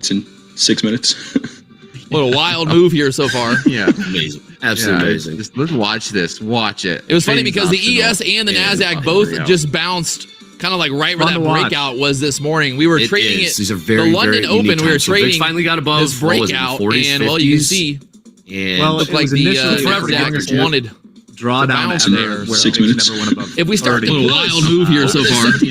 in 6 minutes. What a wild move here so far. Yeah, Amazing. Absolutely amazing. just, let's watch this. Watch it. It was funny because the ES and the NASDAQ both just bounced kind of like right where that breakout was this morning. We were trading it. These are very, the London very Open, we were trading finally got above this breakout, and well, you can see, and well, looked like the NASDAQ just wanted drawdown there. 6 minutes. If we start to wild move here so far. Let's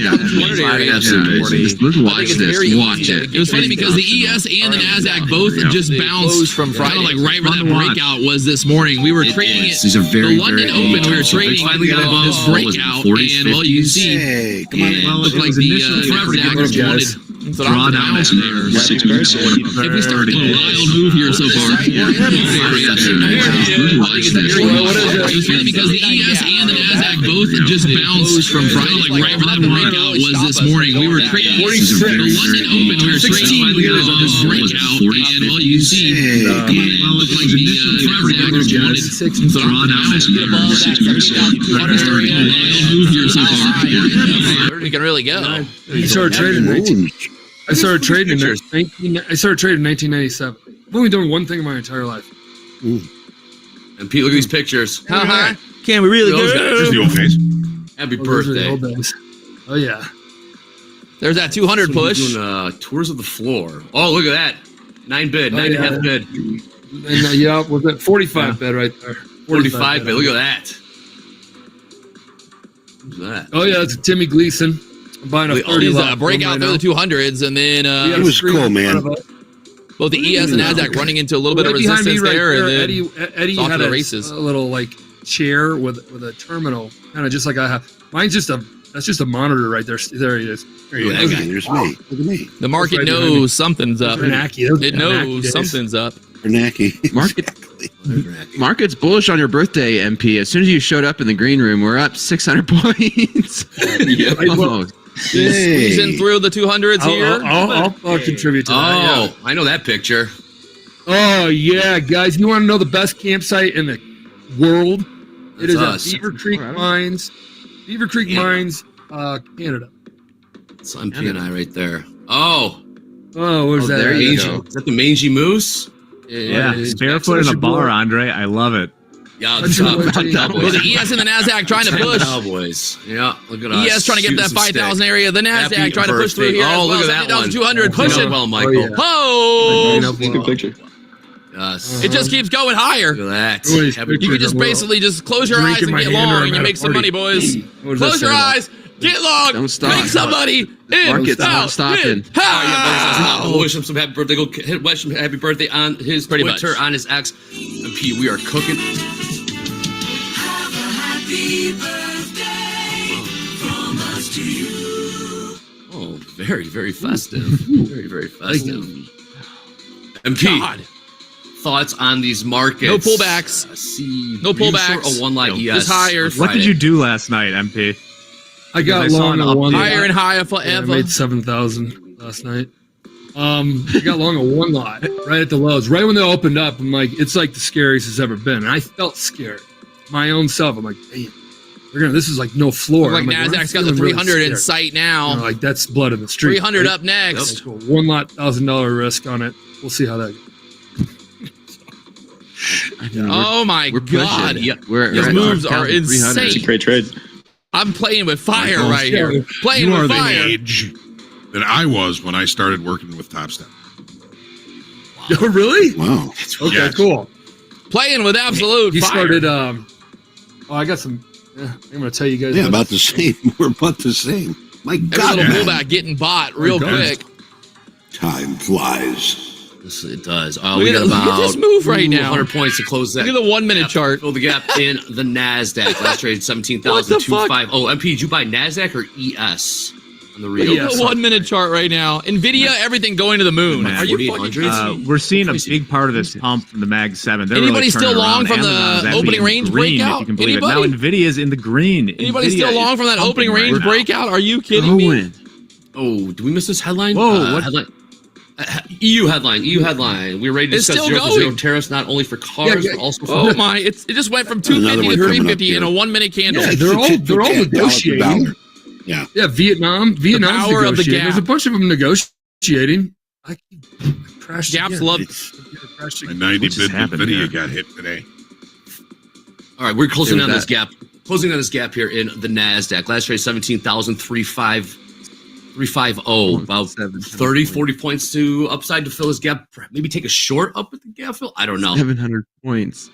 watch this. Watch it. It was funny because the ES and the NASDAQ both just bounced from Friday. kind of like right where that breakout was this morning. We were trading it. These are very, The London Open, we were trading finally got above this breakout, and well, you can see, Hey, come on. it looked like the NASDAQ just wanted drawdown there. 6 minutes. If we start a wild move here so far. It was funny because the ES and the NASDAQ both just bounced from Friday, like right where that breakout was this morning. We were trading the London Open, we were trading this breakout, and well, you can see, it looked like the NASDAQ just wanted drawdown there. 6 minutes. If we start a wild move here so far. Where we can really go. I started trading in 1997. I've only done one thing in my entire life. And Pete, look at these pictures. Can we really Those go? guys. Here's the old face. Happy Those are the birthday. old days. Oh yeah. There's that 200 push. Doing tours of the floor. Oh, look at that. 9 bid, 9.5 bid. And yeah, was that 45 bid right there? 45 bid. Look at that. Who's that? Oh yeah, that's Timmy Gleason. I'm buying a 30 These lot breakout through the 200s, and then It was cool, man. both the ES and NASDAQ running into a little bit of Right behind me resistance right there, and then Eddie off to had the a races. little like chair with a terminal, kind of just like I have. Mine's just that's just a monitor right there. There he is. There he Look is. at me. There's me. Look at me. the market right behind knows something's up. Bernanke. Those It Bernanke knows days. something's up. Bernanke. Market's bullish on your birthday, MP. As soon as you showed up in the green room, we're up 600 points. Almost. Squeezing through the 200s here. I'll contribute to that. Oh, Yeah. I know that picture. Oh yeah, guys! You want to know the best campsite in the world? It is That's at us. Beaver Creek Mines. Beaver Creek Mines, Canada. It's MP and I right there. Oh, Oh, where's that? there at? you mangy. go. Is that the mangy moose? Yeah, it's barefoot in a your boy. bar, Andre. I love it. Yeah, That's the your boy, Jay. Well, Cowboys. the ES and the NASDAQ trying to push. Cowboys. Yeah, look at us. ES trying to get that Shooting some 5,000 stick. area. The NASDAQ Happy trying to push through birthday. here. Oh, as well. look at that one. 70,200 pushing. Well, Michael. Oh, yeah. Oh! Clean up Good picture. Yes. It just keeps going higher. Look at that. Everybody's Happy You can pictures just are well. basically just close your eyes Drinking and get my hand long or and you I'm make at a some money, party. boys. What does that Close your say about- eyes, get long, Don't stop. make some money, in, Market's not out, stopping. in, Oh, yeah, out. wish him some happy birthday. Go wish him happy birthday on his Pretty Twitter, much. on his X. And Pete, we are cooking. Oh, very, very festive. Very, very festive. And Pete, God. thoughts on these markets? No pullbacks. No were you pullbacks. short a one lot ES. Just higher. on What Friday? did you do last night, MP? I got I saw long an on one. update. Higher and higher Yeah, I forever. made 7,000 last night. I got long on one lot right at the lows. Right when they opened up, I'm like, it's like the scariest it's ever been. And I felt scared. My own self. I'm like, damn. This is like no floor. Like I'm NASDAQ's got I'm the feeling 300 really in scared. sight now. You know, like that's blood in the street. 300 right? up next. That's cool. One lot, $1,000 risk on it. We'll see how that goes. Oh my We're pushing. God. Yeah, we're These at moves our are 300. It's a insane. great trade. I'm playing with fire Michael, right here. Playing You are with the fire. age that I was when I started working with Topstep. Oh, really? Wow. Okay, Yes. cool. Playing with absolute He fire. started. I got some. I'm gonna tell you guys. Yeah, about the same. We're about the same. My Every God, little man. pullback getting bought real God. quick. Time flies. Yes, it does. Oh, Look we at got that- look at about this move right now. 100 points to close that. Look at the 1 minute chart. Fill the gap in the NASDAQ. Last trade What the 17,250. Oh, MP, did you buy NASDAQ or ES on the real? Look at the 1 minute chart right now. Nvidia, everything going to the moon. Man, Are you fucking 4,800? kidding me? We're seeing a big part of this pump from the Mag 7. They're Anybody really still turning long around. from the Amazon's actually opening in range green, breakout? If you can believe it. Now Anybody? Nvidia's in the green. Anybody Nvidia still is long from that pumping opening range right now. breakout? Are you kidding me? Going. Oh, did we miss this headline? Whoa, what? Headline. EU headline. EU headline. We're ready to It's discuss still 0 going. tariffs, not only for cars, Yeah, but also for Oh my! It just went from Another 250 one to coming up 350 in here. a 1 minute candle. Yeah, they're all negotiating. Yeah. Yeah, Vietnam's power of the negotiating. gap. There's a bunch of them negotiating. I crashed. Gaps again. love. My 90 What just bid happened video here? got hit today. All right, we're closing It was on this that- gap. Closing on this gap here in the Nasdaq. Last trade 17,350. About 30, 40 points to upside to fill this gap. Maybe take a short up with the gap fill. I don't know. 700 points.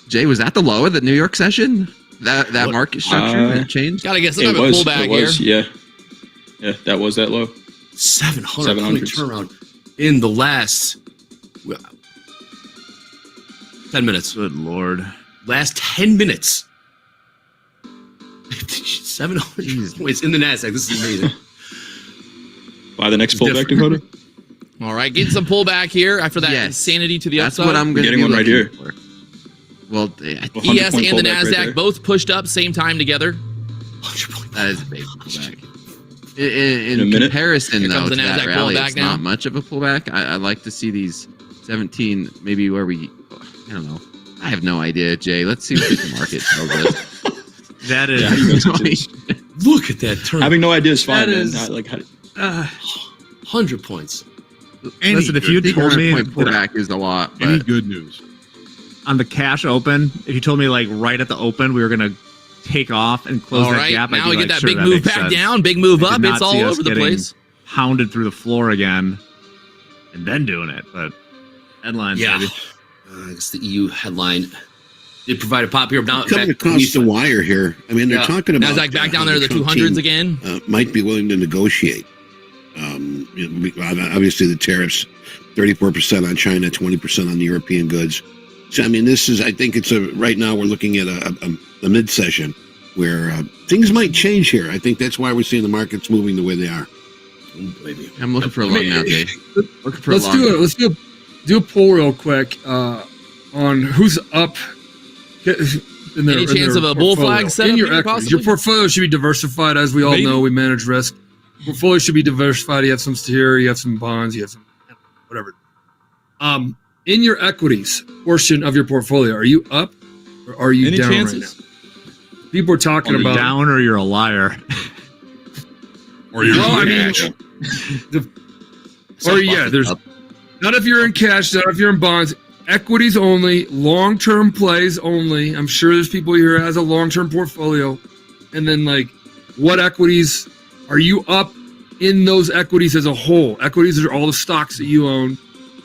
Jay, was that the low of the New York session? That market structure that changed? Gotta get some type of pullback here. Yeah, that was that low. 700 point turnaround in the last 10 minutes. Good lord. Last 10 minutes. 700 points in the Nasdaq. This is amazing. Buy the next pullback, Dakota. All right, getting some pullback here after that Yes. insanity to the That's upside. what I'm going to Getting be one right looking here. for. Well, ES 100 point and the pullback right Nasdaq there. both pushed up same time together. 100 point. that is a big pullback. In In a minute. comparison, Here though, comes to the that Nasdaq rally, pullback it's now. not much of a pullback. I like to see these 17, maybe where we, I don't know. I have no idea, Jay. Let's see what the market tells us. That is. Yeah, you guys can just- Look at that turn. Having no idea is fine, That man. is- Not like how, 100 points. Listen, if you good told me point pullback is a lot, Any but good news? on the cash open, if you told me like right at the open we were gonna take off and close All that right, gap, I'd now be we like, get that sure, big move makes back sense. down, big move I did up. not It's all see us over the getting place. Hounded through the floor again, and then doing it. But headlines, Yeah. baby. I guess the EU headline did provide a pop here. Now, Coming back- across the wire here. I mean, they're Yeah. talking about Nasdaq back down how there to the Trump 200s team, again. might be willing to negotiate. Obviously, the tariffs, 34% on China, 20% on the European goods. So, I mean, this is. I think it's right now we're looking at a mid session where things might change here. I think that's why we're seeing the markets moving the way they are. I'm looking for a long now, Jay. Looking for Let's a long. do it. Let's do a poll real quick on who's up. In their, Any in chance their of a bull portfolio. flag setup in your here, equities? possibly? Your portfolio should be diversified, as we all know. We manage risk. Portfolio should be diversified. You have some security, you have some bonds, you have some whatever. In your equities portion of your portfolio, are you up or are you Any down chances? right now? People are talking Are you about down or you're a liar. Or you're Well, I mean, cash. or yeah, there's not if you're in cash, not if you're in bonds. Equities only, long-term plays only. I'm sure there's people here who has a long-term portfolio. And then, like, what equities are you up in those equities as a whole? Equities are all the stocks that you own,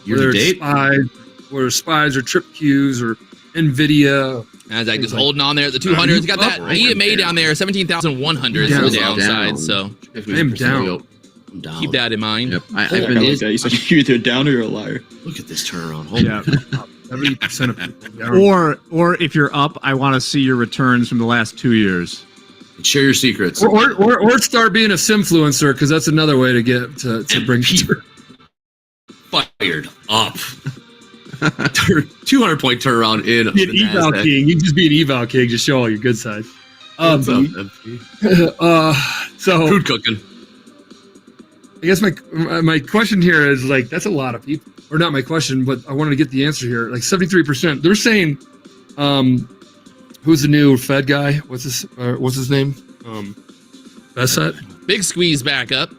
Year to whether it's date? SPYs or TripQs or NVIDIA. Nasdaq just holding on there at the 200s. Got that EMA down there, 17,100 Yeah, on the down. downside. So I'm down. I'm down. keep that in mind. Yep. I've I been. like that. You said you're either down or you're a liar. Look at this turnaround. Holy Yeah. 70% of people down. Or if you're up, I want to see your returns from the last 2 years. Share your secrets. Or start being a simfluencer, because that's another way to get to bring Fired up. 200 point turnaround in be an the eval Nasdaq. king. You can just be an eval king. Just show all your good sides. What's up, MP? So Food cooking. I guess my question here is, like, that's a lot of people, or not my question, but I wanted to get the answer here. Like 73%. They're saying, who's the new Fed guy? What's his name? Bessett. Big squeeze back up.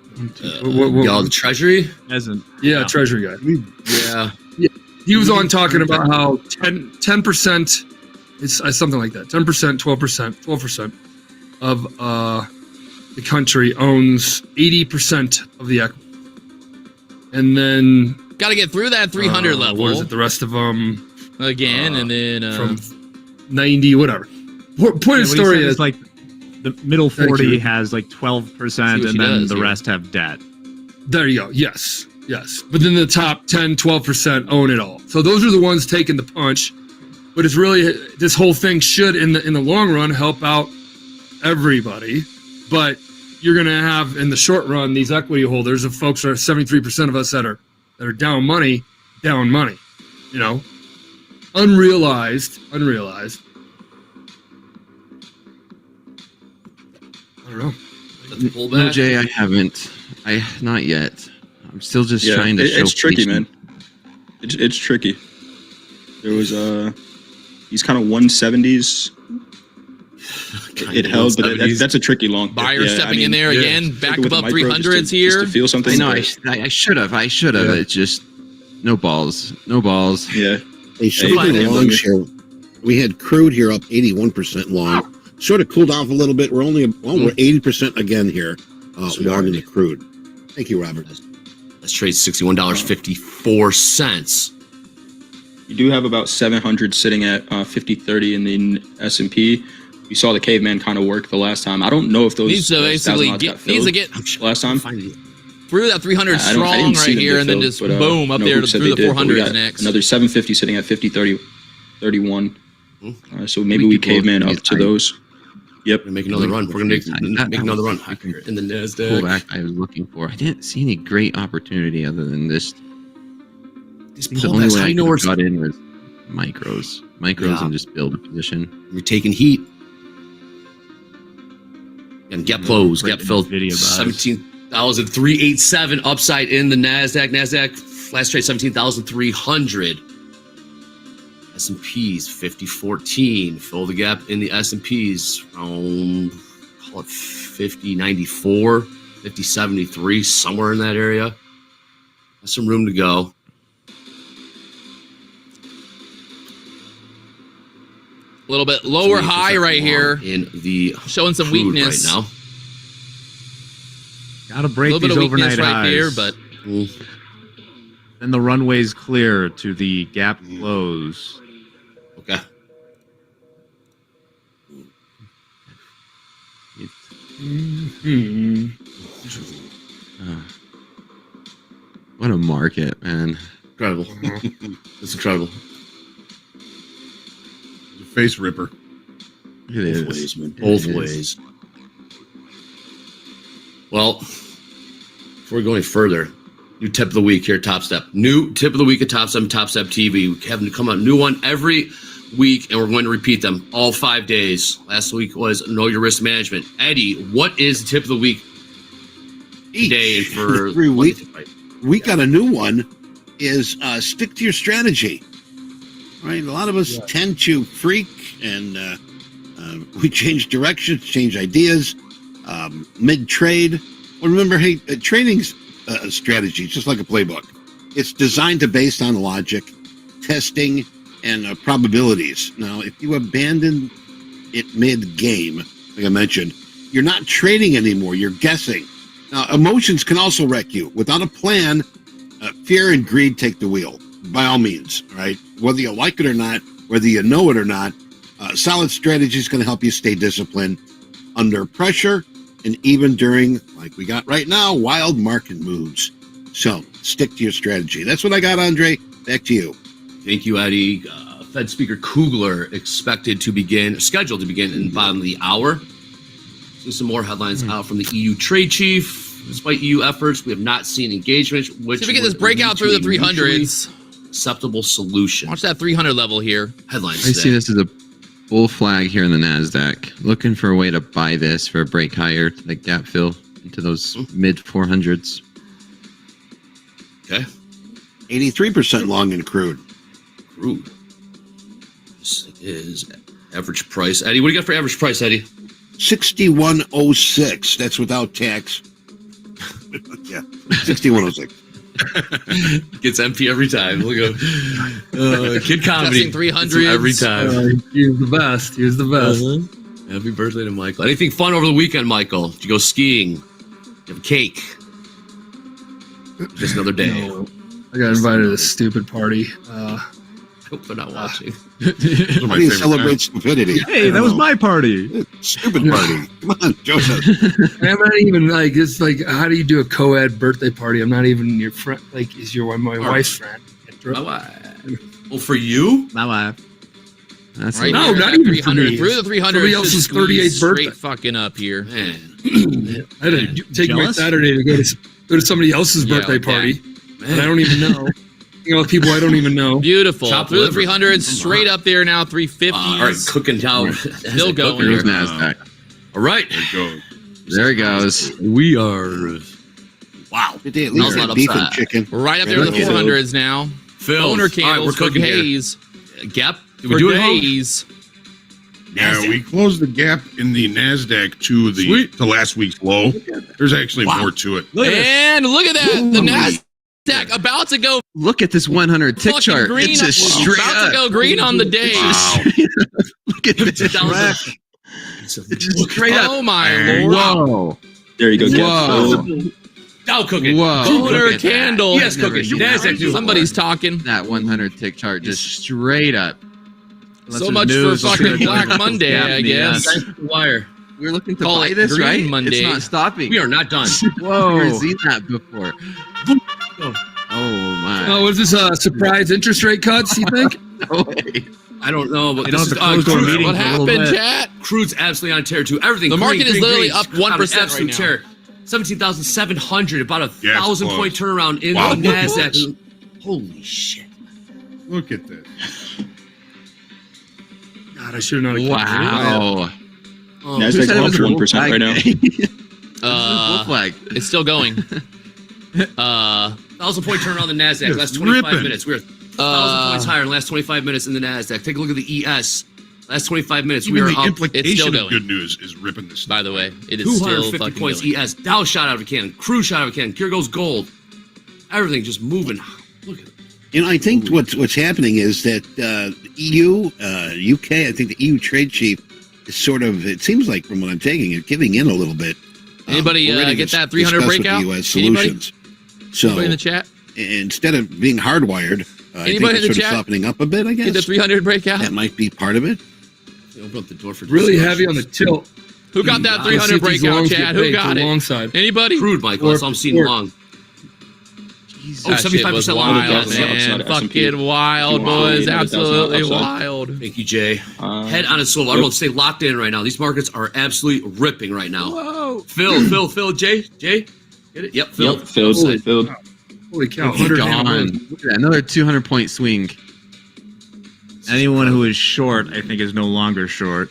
Y'all, the Treasury? Hasn't. Yeah, Treasury guy. Yeah. He was on talking about how 10% it's something like that. 10%, 12% of the country owns 80% of the equity. And then Got to get through that 300 level what is it? The rest of them again, and then from 90, whatever. Point of the story is, like the middle Thank 40 you. has like 12%, See and what she then does the here. rest have debt. there you go. Yes. But then the top 10, 12% own it all. So those are the ones taking the punch. But it's really, this whole thing should, in the long run, help out everybody. But you're going to have, in the short run, these equity holders of folks, are 73% of us that are down money, you know, unrealized. I don't know. Pullback. No, Jay, I haven't. Not yet. I'm still just Yeah, trying to show it's tricky, patience. man. It's tricky. There was these kind of 170s It held, but that's a tricky long. Buyer stepping in there again, back above 300s here. Just to feel something. I know. I should have. Yeah. It's just no balls. No balls. Yeah. Hey, so longs here. We had crude here up 81% long. Sort of cooled off a little bit. We're only we're 80% again here. Long in the crude. Thank you, Robert. Let's trade $61.54. You do have about 700 sitting at 50-30 in the S&P. You saw the caveman kind of work the last time. I don't know if those needs to basically get last time through that 300 strong right here, and then just boom up there through the 400s next. Another 750 sitting at 50-30-31. So maybe we caveman up to those. Yep. We're making another run. We're gonna make another run in the Nasdaq. Pullback I was looking for. I didn't see any great opportunity other than this. The only way I could got in was micros, and just build a position. You're taking heat. And gap close, gap filled 17,387 upside in the Nasdaq. Nasdaq last trade 17,300. S&Ps 5014. Fill the gap in the S&Ps around, call it 5094, 5073, somewhere in that area. Has some room to go. A little bit lower high right here. In the showing some weakness right now. Gotta break these overnight highs. Here, but then the runway's clear to the gap close. Okay. What a market, man. Incredible. It's incredible. Face ripper. It is. Both ways. Well, before we go any further, new tip of the week here at Topstep. New tip of the week at Topstep, Topstep TV. We have to come out a new one every week, and we're going to repeat them all 5 days. Last week was Know Your Risk Management. Eddie, what is the tip of the week today and for every week? We got a new one. Is stick to your strategy. Right, a lot of us tend to freak, and we change directions, change ideas mid-trade. Well, remember, hey, trading's strategy, just like a playbook. It's designed to based on logic, testing, and probabilities. Now, if you abandon it mid-game, like I mentioned, you're not trading anymore. You're guessing. Now, emotions can also wreck you. Without a plan, fear and greed take the wheel. By all means, right? Whether you like it or not, whether you know it or not, solid strategy is going to help you stay disciplined under pressure and even during, like we got right now, wild market moves. So stick to your strategy. That's what I got, Andre. Back to you. Thank you, Eddie. Fed Speaker Kugler scheduled to begin in the bottom of the hour. See some more headlines out from the EU trade chief. Despite EU efforts, we have not seen engagement. Which see if we get this breakout through the 300s. Acceptable solution. Watch that 300 level here. Headlines. I see this as a bull flag here in the Nasdaq. Looking for a way to buy this for a break higher to the gap fill into those mid 400s. Okay. 83% long in crude. Crude. This is average price. Eddie, what do you got for average price, Eddie? 6106. That's without tax. Yeah, 6106. Gets MP every time. Look at Kid Comedy. 300 every time. He's the best. He's the best. Happy birthday to Michael. Anything fun over the weekend, Michael? Did you go skiing? Did you have cake? Just another day. No. I got invited to this stupid party. I hope they're not watching. How do you celebrate stupidity? Hey, that was my party. Stupid party. Come on, Joseph. I'm not even like, it's like, how do you do a co-ed birthday party? I'm not even your friend. Like, is your my wife's friend? My wife. Well, for you? My wife. That's Right No, here, not that even for 300 me. through the 300. Somebody else's 38th birthday. Straight fucking up here. Man. I had to take my Jealous? Saturday to go to somebody else's birthday like that. party. And I don't even know. You know, people I don't even know. Beautiful. Chop Through the liver. 300s, straight up there now, 350s. All right, cooking down. Still going There's here. Nasdaq. All right. There you go. There it goes. We are. Wow. Did they at least Smells have beef and upside. chicken? We're right up there in the Okay. 400s now. Phil. Owner All right, we're candles for cooking here. days. Gap. Did we For do it, Home? days. Yeah, we closed the gap in the Nasdaq to last week's low. There's actually more to it. And look at that. The Nasdaq about to go. Look at this 100 tick chart. Green It's just straight about to go green on the day. Wow. Look at this. It's just straight up. Oh my lord. Whoa. There you go. Whoa. Dow cooking. Whoa. Solar Look at candle. that. Yes, cooking. Never seen Nasdaq that. Somebody's talking. That 100 tick chart just straight up. So Unless much there's for news, fucking yeah, Black Monday, I yeah. guess. Thanks for the wire. We're looking to Call buy it this, Green right? Monday. It's not stopping. We are not done. Whoa. We've never seen that before. Oh my. Oh, what is this? Surprise interest rate cuts? You think? No way. I don't know, but You this don't is have to close door crude. meeting What for a little happened, bit. chat? Crude's absolutely on tear too. Everything. The market is literally up 1% on an absolute right now. tear. 17,700, about a Yeah, it's 1,000 close. point turnaround in Wow. the Nasdaq. Holy shit! Look at this. God, I should have known. Wow. Oh, Nasdaq's Who said it up was a 1% right now. Bull flag. It's still going. 1,000 point turnaround on the Nasdaq. Just Last 25 ripping. minutes. We're 1,000 points higher in the last 25 minutes in the Nasdaq. Take a look at the ES. Last 25 minutes, Even we are the up implication of going. good news is ripping this. By the way, it is still 250 fucking points. going. ES. Dow shot out of a cannon. Crude shot out of a cannon. Here goes gold. Everything just moving. Look at it. You know, I think what's happening is that EU, UK, I think the EU trade chief is sort of, it seems like from what I'm taking it, giving in a little bit. Anybody We're ready get to that 300 discuss with breakout? the US Anybody? solutions. So Anybody in the chat? instead of being hardwired, I think Anybody in it's the sort of chat? softening up a bit, I Get the guess. 300 breakout? That might be part of it. Open up the door for Really discussions. heavy on the tilt. Who got that Let's Let's see 300 if these breakout, longs chat? get Who paid got to it? long side. Anybody? Crude, Michael. That's all I'm seeing Or- long. Oh, That shit 75% was long. wild, That's not man. S&P. Fucking wild, Wow. boys. Yeah, that's not Absolutely upside. wild. Thank you, Jay. Head on a swivel. Yep. Everyone stay locked in right now. These markets are absolutely ripping right now. Whoa. Phil, Jay, get it? Yep, Phil. Yep, filled. Holy cow! Oh, 100 gone. Look at that. Another 200 point swing. Anyone who is short, I think, is no longer short.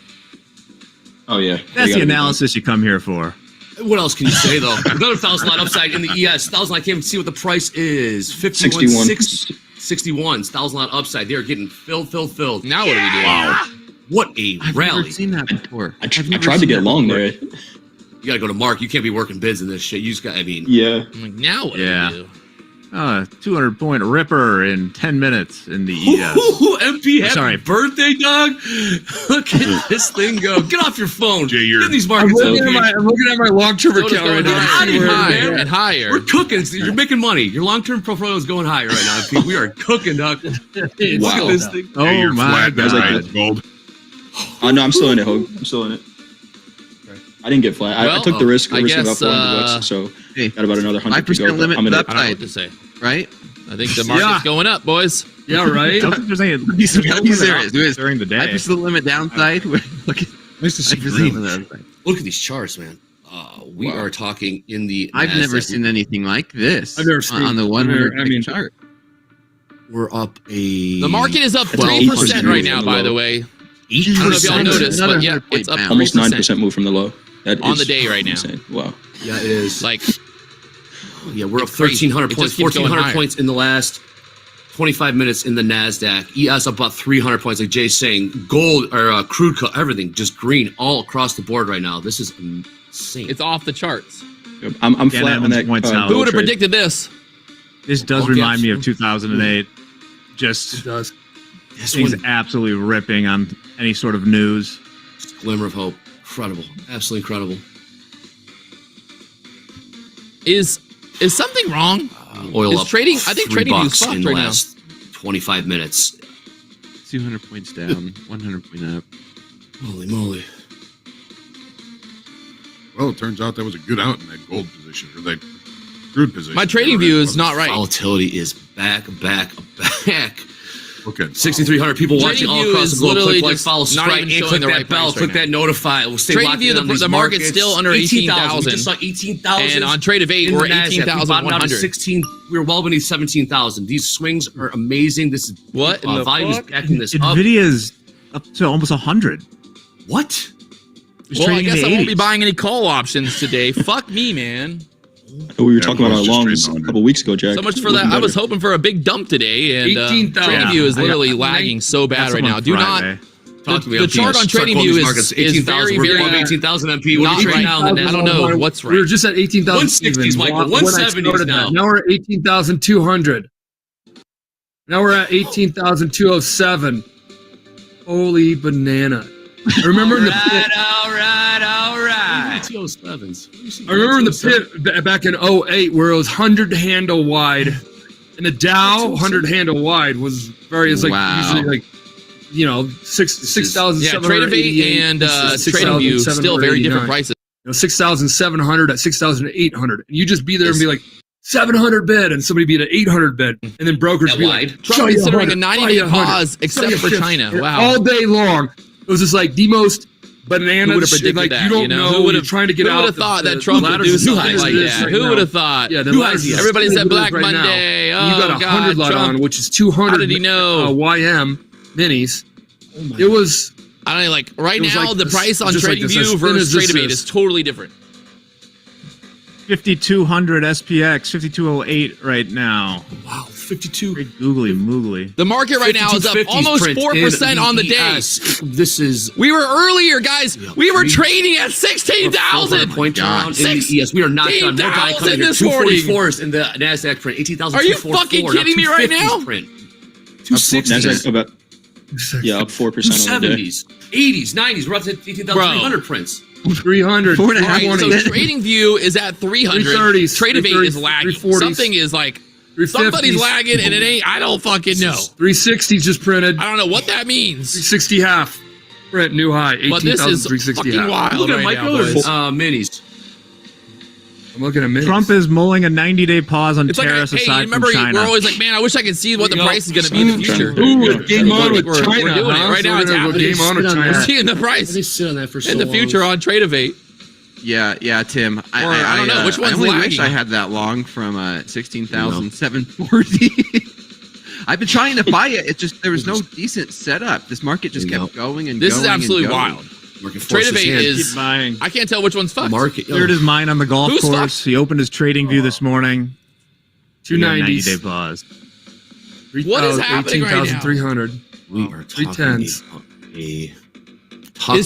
Oh yeah. That's They the gotta be analysis you come here for. What else can you say though? Another 1,000 lot upside in the ES. 1,000 I can't even see what the price is. 61. 61. 1,000 lot upside. They're getting filled. Now what are we doing? Wow. What a I've rally! never seen that before. I tried to get long there. You gotta go to Mark. You can't be working bids in this shit. You just got. I mean, Yeah. I'm like, now what Yeah. do we do? 200 point ripper in 10 minutes in the ES. Ooh, MP, happy Sorry. birthday, dog! Look at this thing go. Get off your phone. Jay, you're- Get in these I'm markets. looking at my long-term Soda's account right going now. higher and We're- higher man. and higher. We're cooking. You're making money. Your long-term portfolio is going higher right now. MP. We are cooking, dog. Look at this thing. Oh Yeah, you're my flat, that's god. right, it's gold. Oh no, I'm still in it, Hogue. I'm still in it. I didn't get flat. I Well, took the risk. I The risk of about guess, 400 bucks, so Hey, got about another 100 to 5% go. but limit I'm in it. up. I don't know what to say. right? I think the market's going up, boys. Yeah, right. I don't think there's any He's serious. There is during the day. 5% limit downside. Look at Nice to see 5% green. limit downside. Look at these charts, man. We Wow. are talking in the. I've never Nasdaq. seen anything like this. I've never seen- on the I've 100 never- I mean- chart. We're up a. The market is up 12% 3% right now, by the way. I don't know if y'all 8%. noticed, Another but yeah, 100 it's up point Almost 3%. 9% move from the low. That On is the day right now. insane. Wow. Yeah, it is. Like, Yeah, we're up It's crazy. 1,300 It points, just keeps going 1,400 higher. points in the last 25 minutes in the Nasdaq. ES up about 300 points, like Jay's saying. Gold or crude, everything just green all across the board right now. This is insane. it's off the charts. I'm Yeah, flat that on one's that. points out. Who would have trade. predicted this? This does Okay. remind me of 2008. It Just does. this things one, absolutely ripping on any sort of news. glimmer of hope. Incredible, absolutely incredible. Is something wrong? Oil Is up. trading- I think trading $3 is fucked in the right now. last 25 minutes. 200 points down, 100 point up. Holy moly! Well, it turns out that was a good out in that gold position or that crude position. My trading view is not right. Volatility is back. Okay. 6,300 people watching Trading all view across is the globe. literally Click like, just follow, not subscribe, even and showing click the that right bell, price click right that notify. We'll stay Trading locked view, in on the these market's markets. still under 18,000. 18,000. We just saw 18,000. And on Trade of 8, in we're the Nasdaq. We bottomed out at 18,100. 16. We're well beneath 17,000. These swings are amazing. This is What in the volume is fuck? backing this up. Nvidia's up to almost 100. What? It's Well, I trading in guess the I won't be 80s. buying any call options today. Fuck me, man. We were Yeah, talking about well, our it's just longs trading a under. couple weeks ago, Jack. So much for Looking that. I was better. hoping for a big dump today, and 18,000. Trading View is I got- literally lagging so bad That's right on now. Do not Friday. Talk to me. The I'm chart penis. on Start Trading calling View these is markets. very, 18,000. We're very above 18,000 MP. What not are you trading right now in the now. I don't NASDAQ? know what's We were right. just at 18,000. 160s, Michael. 170s now. Now we're at 18,200. Now we're at 18,207. Holy banana. I remember in the pit. All right. I remember in the pit back in 08 where it was 100 handle wide. And the Dow 100 handle wide was various, like, usually like, 6,788. Yeah, Trading and Trading View still very different prices. 6,700 at 6,800. And you just be there and be like, 700 bid, and somebody be at 800 bid, and then brokers be like, Trump considering a 90-day pause except for China. Wow. All day long. It was just like the most banana. Who would have predicted like, that? You don't know. Who would have trying to get out. Who would have thought that Trump would do something like that? Who would have thought? Yeah, everybody said Black Monday. You got a 100 lot on, which is 200. How did he know? YM minis. It was. I don't know, like right now, the price on Trading View versus Trading is totally different. 5,200 SPX, 5,208 right now. Wow, 52. Great googly moogly. The market right now is up almost 4% on the day. This is. We were earlier, guys. We were trading at 16,000. Point turnaround in the ES. We are not done. More buying coming here. 244s in the NASDAQ print. 18,000. Are you fucking kidding me right now? Print. 260s. Up 4% on the day. 270s. 80s. 90s. We're up to 18,300 prints. 300. 4.5. So Trading View is at 300. 330s. Trading is lagging. 340s. Something is like somebody's lagging, and it ain't. I don't fucking know. 360 just printed. I don't know what that means. 360 half. Print new high. 18,360 fucking half. wild. Look at right micros. now, Minis. I'm looking at minis. Trump is mulling a 90-day pause on it's like, tariffs hey, aside remember, from China. we're always like, man, I wish I could see what the price is going to be in the future. Ooh, game on with We're China. doing it right now. It's happening. Game on with China. We're seeing the price They sit on that for so in the future on Tradeovate. Yeah, Tim. I don't know. Which one's I only lagging? wish I had that long from 16,740. I've been trying to buy it. It's just there was no decent setup. This market just kept going and this going. This is absolutely and going. wild. Tradeovate is. I can't tell which one's fucked. Cleared his mind on the golf Who's course. fucked? He opened his Trading View this morning. 290s. 90-day pause. What is happening right now? 18,300. We are 310s. Is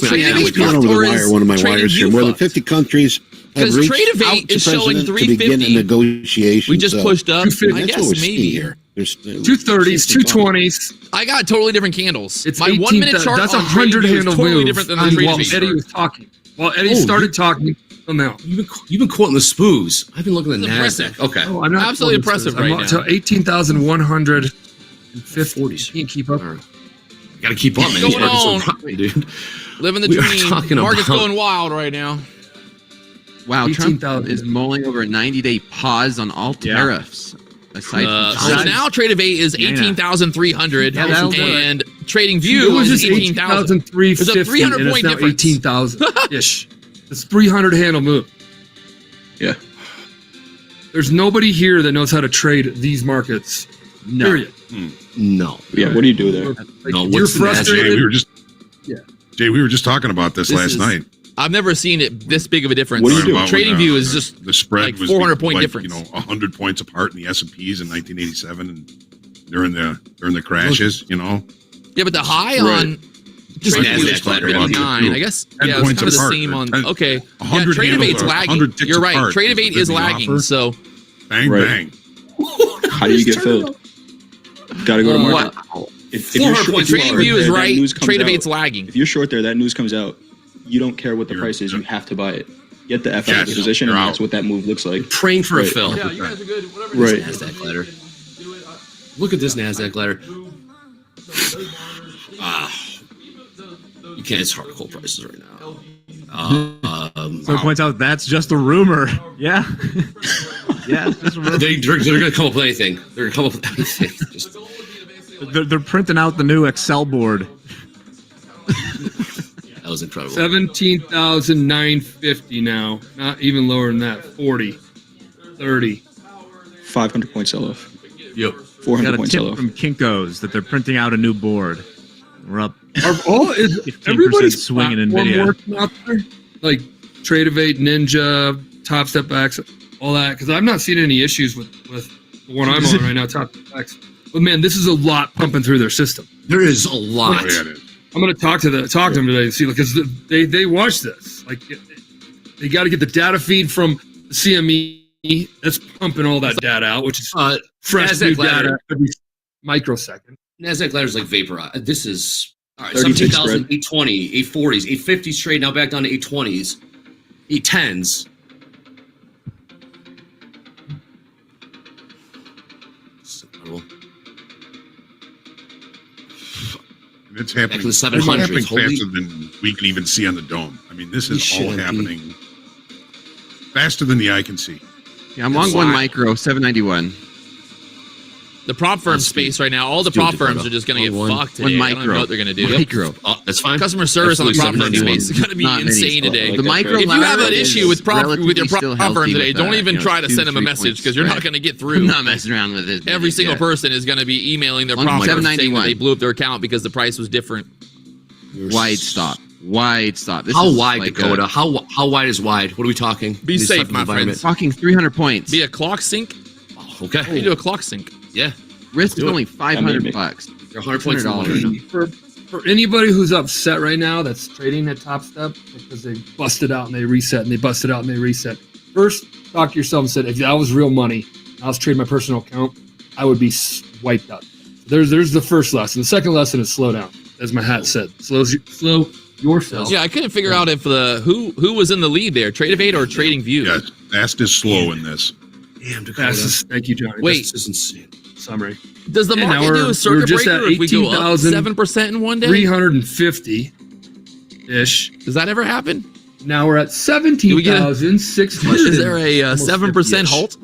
Tradeovate Going over the wire, one of my Trading wires View here. More than fucked? 50 countries have Because reached Tradeovate out to is showing President to begin a 350. negotiation. We just pushed up. I That's what guess we're seeing maybe. here. There's 230s, 220s. I got totally different candles. It's My 18, 1 minute chart that's on a 100 Trading View is handle totally move. different than the While Trading Eddie View. was talking. While Eddie started talking, till now. You've been quoting the spoos. I've been looking at the It's NASDAQ. Okay. Oh, I'm not Absolutely quoting impressive this. right I'm now. up to 18,150. 40s. Can't keep up. Got to keep up, man. What's These going markets on? are rocking, dude. Living the We are dream. talking Market's about- going wild right now. Wow, Trump 18,000. is mulling over a 90-day pause on all tariffs. Aside from So China. now Tradeovate is 18,300, Yeah, that'll do it. and Trading It View was is just 18,000. 18,350. There's a 300 and it's point now difference. 18,000-ish. It's 300 handle move. Yeah. There's nobody here that knows how to trade these markets. No. Period. No. Yeah, what do you do there? Like, No, you're what's the NASDAQ? frustrated. Jay, we were just talking about this last night. I've never seen it this big of a difference. What do you do? About Trading when, View is just the spread like was 400 point like, difference. 100 points apart in the S&Ps in 1987 and during the crashes. Yeah, but the high Right. on Just Trading View NASDAQ is ladder. 59. I guess 10 yeah, it's points kind of the apart. same on. 10 Okay, 100 Tradeovate's handles are lagging. 100 ticks You're right. apart. Tradeovate Is is the lagging. offer. So Bang, Right. bang. How do you get filled? Got to go to market. If you're 400 points. Trading View is there, that right. news comes Tradeovate's out. lagging. If you're short there, that news comes out. You don't care what the price is. You have to buy it. Get the F out of the Yes, position, you're and out. that's what that move looks like. Praying for a Right. fill. Yeah, you guys are good. Whatever. Right. NASDAQ ladder. Look at this NASDAQ ladder. You can't. It's hard to call prices right now. So it points out that's just a rumor. Yeah. Yeah, it's just a rumor. They're going to come up with anything. They're going to come up with anything. Just, They're printing out the new Excel board. that was incredible. 17,950 now. Not even lower than that. 40. 30. 500 point sell off. Yep. 400 Got a point sell tip off. from Kinko's that they're printing out a new board. We're up. Is 15% everybody's swing in platform NVIDIA. working out there? Like Tradeovate, Ninja, Topstep X, all that? Because I'm not seeing any issues with the one I'm on right now, Topstep X. But man, this is a lot pumping through their system. There is a lot. Oh, yeah, it is. I'm gonna talk to them today and see, because they watch this. Like, they got to get the data feed from the CME that's pumping all that data out, which is fresh new data every microsecond. NASDAQ ladder's like vapor. This is all right. 30 17,000, 820, 840s, 850s trade now back down to 820s, 810s. It's incredible. It's happening. Back to the It's 700s. happening Holy- faster than we can even see on the dome. I mean, this is all Shit, happening faster than the eye can see. Yeah, I'm long one micro, 791. The prop firm space right now, all the prop firms are just going to get fucked today. I don't know what they're going to do. Micro. Oh, that's fine. Customer service on the prop firm space is going to be insane today. The micro. If you have an ladder issue with your relatively prop still firm healthy today, with, don't even you know, try to 2, send them a 3 message points because you're not spread. going to get I'm through. not messing around with it. Every single Yeah. person is going to be emailing their Long prop firm saying that 791. they blew up their account because the price was different. Wide stop. Wide stop. This How is wide, like Dakota? How wide is wide? What are we talking? Be These safe, type of my environment. friends. Fucking 300 points. Be a clock sync. Oh, okay. How do you do a clock sync? Yeah. Risk is Do it. only I mean, $500. You're 100 points $100 in the For anybody who's upset right now that's trading at Topstep because they busted out and they reset and they busted out and they reset, first talk to yourself and said, if that was real money, I was trading my personal account, I would be wiped out. There's the first lesson. The second lesson is slow down, as my hat said. Slow yourself. Yeah, I couldn't figure out if who was in the lead there, Trade of 8 or Trading View. Yeah, fast is slow in this. Damn, Dakota. Thank you, Johnny. Wait. This is insane. Summary. Does the And now market do we're a circuit just breaker at if we go up 7% in one day? 350-ish. Does that ever happen? Now we're at Do we get a- 17,600. Is there a 7% halt?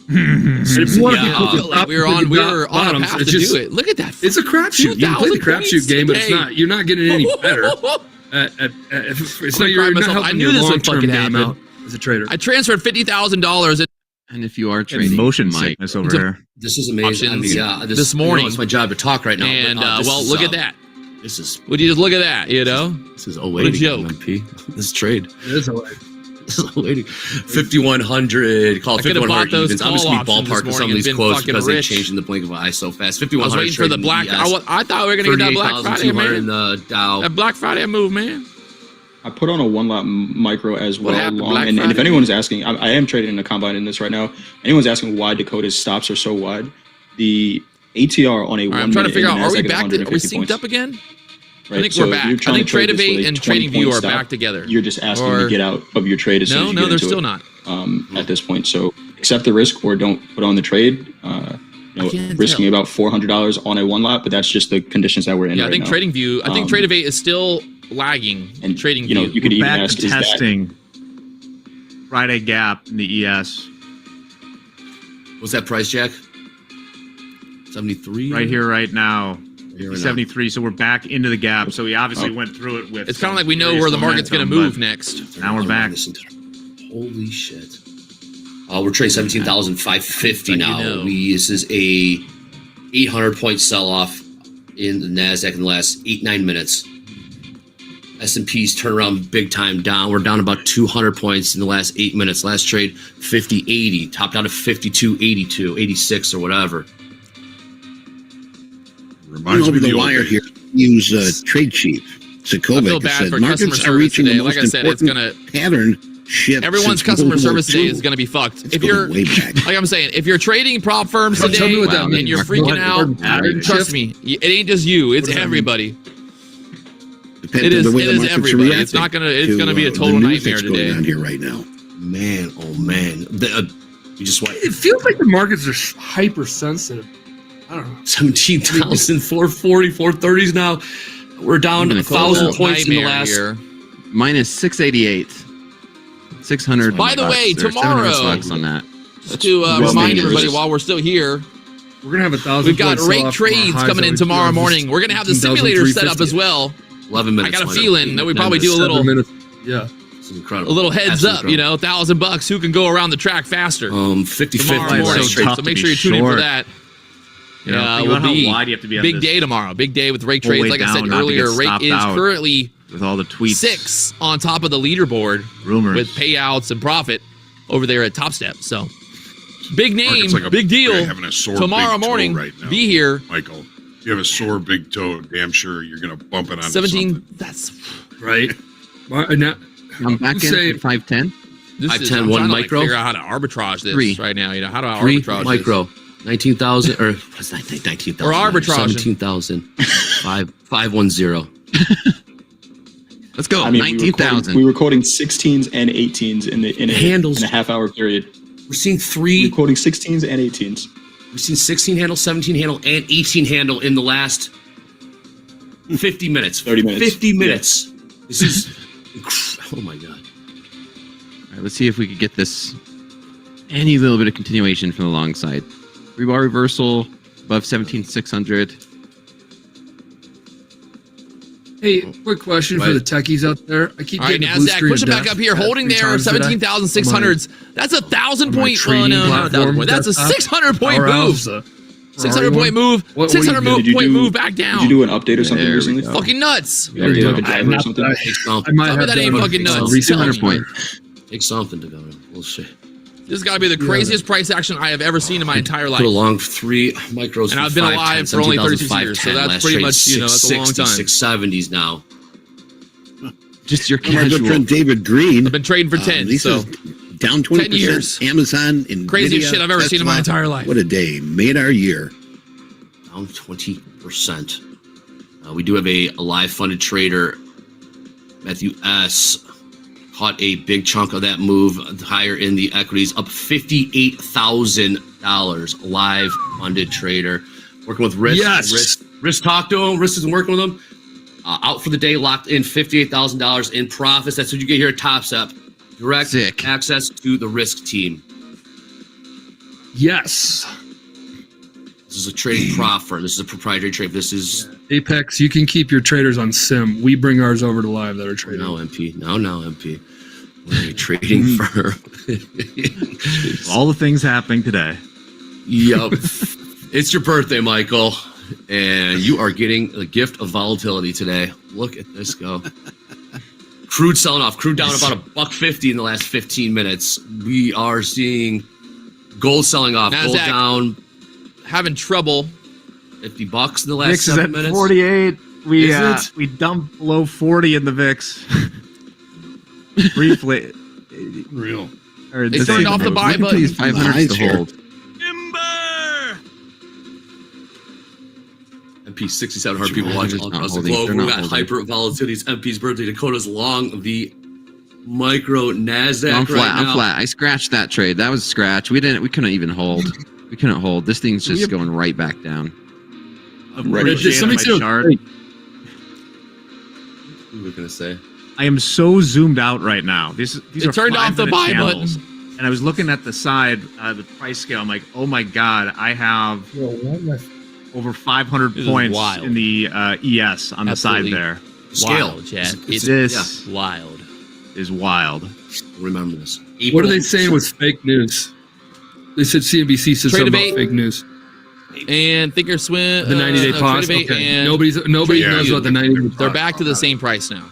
If you want to be Yeah, quick with like we were on a bottoms, path to it's just- do it. Look at that. It's a crapshoot. You can play the 2,000 crapshoot game, but it's today. not. You're not getting any better. It's not. You're not helping I knew your this would long-term fucking game happen. out as a trader. I transferred $50,000 And if you are Getting trading motion Mike, sickness over to- here. This is amazing. I mean, Options yeah, this morning. It's my job to talk right now. and but, this well, is, look at that. This is Would you just look at that? You know, this is What a 080 joke. MP. This trade. It is a way. This is 080. 5,100. Call I it could have bought 5,100 those evens. I'm just call going to options ballpark this with some morning of these and been quotes fucking because rich. they changed in the blink of an eye so fast. I was 5,100 waiting for the black. I thought we were gonna get that Black Friday, 38,200 in man. the Dow. That Black Friday move, man. I put on a one lot micro as What well, happened, long. Black And if Friday? anyone's asking, I am trading in a combine in this right now. Anyone's asking why Dakota's stops are so wide, the ATR on a All right, 1 I'm trying to minute figure in out, are we NASDAQ is back? Are we 150 synced points, up again? right? I think So we're if back. you're I trying think to trade Trade of this with 8 a and 20 Trading View point are stop, back together. You're just asking Or- to get out of your trade as soon as No, you no, get they're into still it, not. at this point. So accept the risk or don't put on the trade. can't Risking tell. about $400 on a one lot, but that's just the conditions that we're in Yeah, right I think now. Trading View. I think Trade of 8 is still lagging. And Trading you know, View. you could We're even back ask, to is that testing Friday gap in the ES What's that price, Jack? 73? right here, right now. Here right now. 73. So we're back into the gap. So we obviously went through it with. It's kind of like we know serious where the market's going to momentum, move but next. Now we're back. Holy shit. We're trading 17,550 now. You know. This is a 800 point sell off in the NASDAQ in the last 8-9 minutes. S&P's turned around big time down. We're down about 200 points in the last 8 minutes. Last trade 50.80, topped out of 52.82, 86 or whatever. Reminds me over of the the old wire days. here. Use Trade Chief. I feel Sokovic bad said for customer markets are service reaching today. the Like most I said, it's important gonna pattern shift. everyone's since customer World War service today II. is going to be fucked. It's If you're going way back. like I'm saying, if you're trading prop firms Tell me today what that and means. you're What- freaking out, pattern trust shift? me, it ain't just you. It's does that mean? everybody. Depends It on is. the way It the is markets are everybody. It's reacting not gonna. It's to, gonna be a the total news nightmare that's going today. on here right now. Man, oh man. You just went It feels like the markets are hypersensitive. I don't know. 17,440, 430s now. We're down Even a 1,000 total points in the Nightmare last. here. minus 688. 600. By the bucks way, or 700 tomorrow- bucks on that. Just to well remind made. everybody while we're still here, We're gonna have 1,000. we've got points rate sell-off from our trades highs coming in that we tomorrow just morning. We're gonna have the simulator set up as well. 11 minutes. I got a went up. feeling that we probably do a 7 little minutes. Yeah. This is incredible. a little heads Absolutely up. You know, $1,000. Who can go around the track faster? 50 Tomorrow 50 morning. so So, tough to make be sure you tune in for short. that. You know, Yeah, think will about how be wide you have to be on big this day tomorrow. Big day with rate whole trades. way Like I said down, not to earlier, get rate stopped is out currently with all the tweets, 6 on top of the leaderboard rumors. with payouts and profit over there at Topstep. So big name, Market's like a big guy deal. having a sore Tomorrow big toe morning, right now. be here. Michael. you have a sore big toe, damn sure you're going to bump it on 17. something. That's right. Now, I'm back in at 510. this 510, I'm one trying to, micro. figure out how to arbitrage this 3. right now. How do I 3 arbitrage micro. 19,000 or what's that? 19,000. Or arbitrage. 17,000. 510. Let's go. I mean, 19,000. we were quoting 16s and 18s in Handles. a half-hour period. We're seeing We were quoting 16s and 18s. We've seen 16 handle, 17 handle, and 18 handle in the last 50 minutes. 30 minutes. 50 minutes. This is oh my god. All right, let's see if we could get this any little bit of continuation from the long side. Rebar reversal above 17,600. hey, quick question for the techies out there. I keep All right, getting a blue NASDAQ, screen push it of back death up here, holding 3 there, times today. 17,600s. That's a 1,000 point. trading Not a 1,000 point. That's a platform, 600 point Power move. Alpha. 600 point move. What 600 do you move do? point move back down. Did you do an update or something There we recently? go. Fucking nuts. You ever do like a I'm driver or not- something? Take I something. might Tell me have that ain't done fucking nuts. recently. 600 point. Take something to go. We'll see. This has got to be the craziest price action I have ever seen in my entire life. Put along 3 micros. And I've been alive for only 36 years, so that's pretty much, that's a long time. 670s now. Just your My good casual. friend David Green. I've been trading for 10, Lisa's so down 20%. 10 years. Amazon, Nvidia, Craziest shit I've ever seen in my Tesla. entire life. What a day. Made our year. Down 20%. We do have a live funded trader, Matthew S. Caught a big chunk of that move higher in the equities, up $58,000. Live funded trader. Working with Risk. Yes. Risk talked to him. Risk isn't working with him. Out for the day, locked in $58,000 in profits. That's what you get here at Topstep. Direct Sick. access to the Risk team. Yes. This is a trading prop firm. This is a proprietary trade. This is Apex, you can keep your traders on sim. We bring ours over to live that are trading. no MP. No, MP. We're a trading firm. All the things happening today. Yup. It's your birthday, Michael, and you are getting the gift of volatility today. Look at this go. Crude selling off. Crude down about $1.50 in the last 15 minutes. We are seeing gold selling off. Gold NASDAQ down having trouble. $50 in the last VIX is 7 at minutes. 48. We Is it? we dumped below 40 in the VIX. Briefly. Real. Or They this turned evening. off the buy Look at button. these 500s to here. hold. MP 6,700 people watching all They're not across the holding. globe. They're We not got holding. hyper volatility. It's MP's birthday. Dakota's long the micro NASDAQ I'm flat. right now. I'm flat. I scratched that trade. That was a scratch. We couldn't even hold. We couldn't hold. This thing's just going right back down. Right. Did somebody see chart? What were we going to say? I am so zoomed out right now. These They are turned off the 5-minute buy candles. And I was looking at the side, the price scale. I'm like, oh my god, I have over 500 This is points wild. in the ES on the Absolutely. side there. Scale. Wild, Chad. It's- It's This wild. is wild. Remember this. What are they saying was fake news? They said CNBC said Trade something debate. about fake news. And Thinkorswim. The 90-day pause. Trade debate, Okay. and Nobody Yeah. knows about the 90-day pause. they're back to the same price now.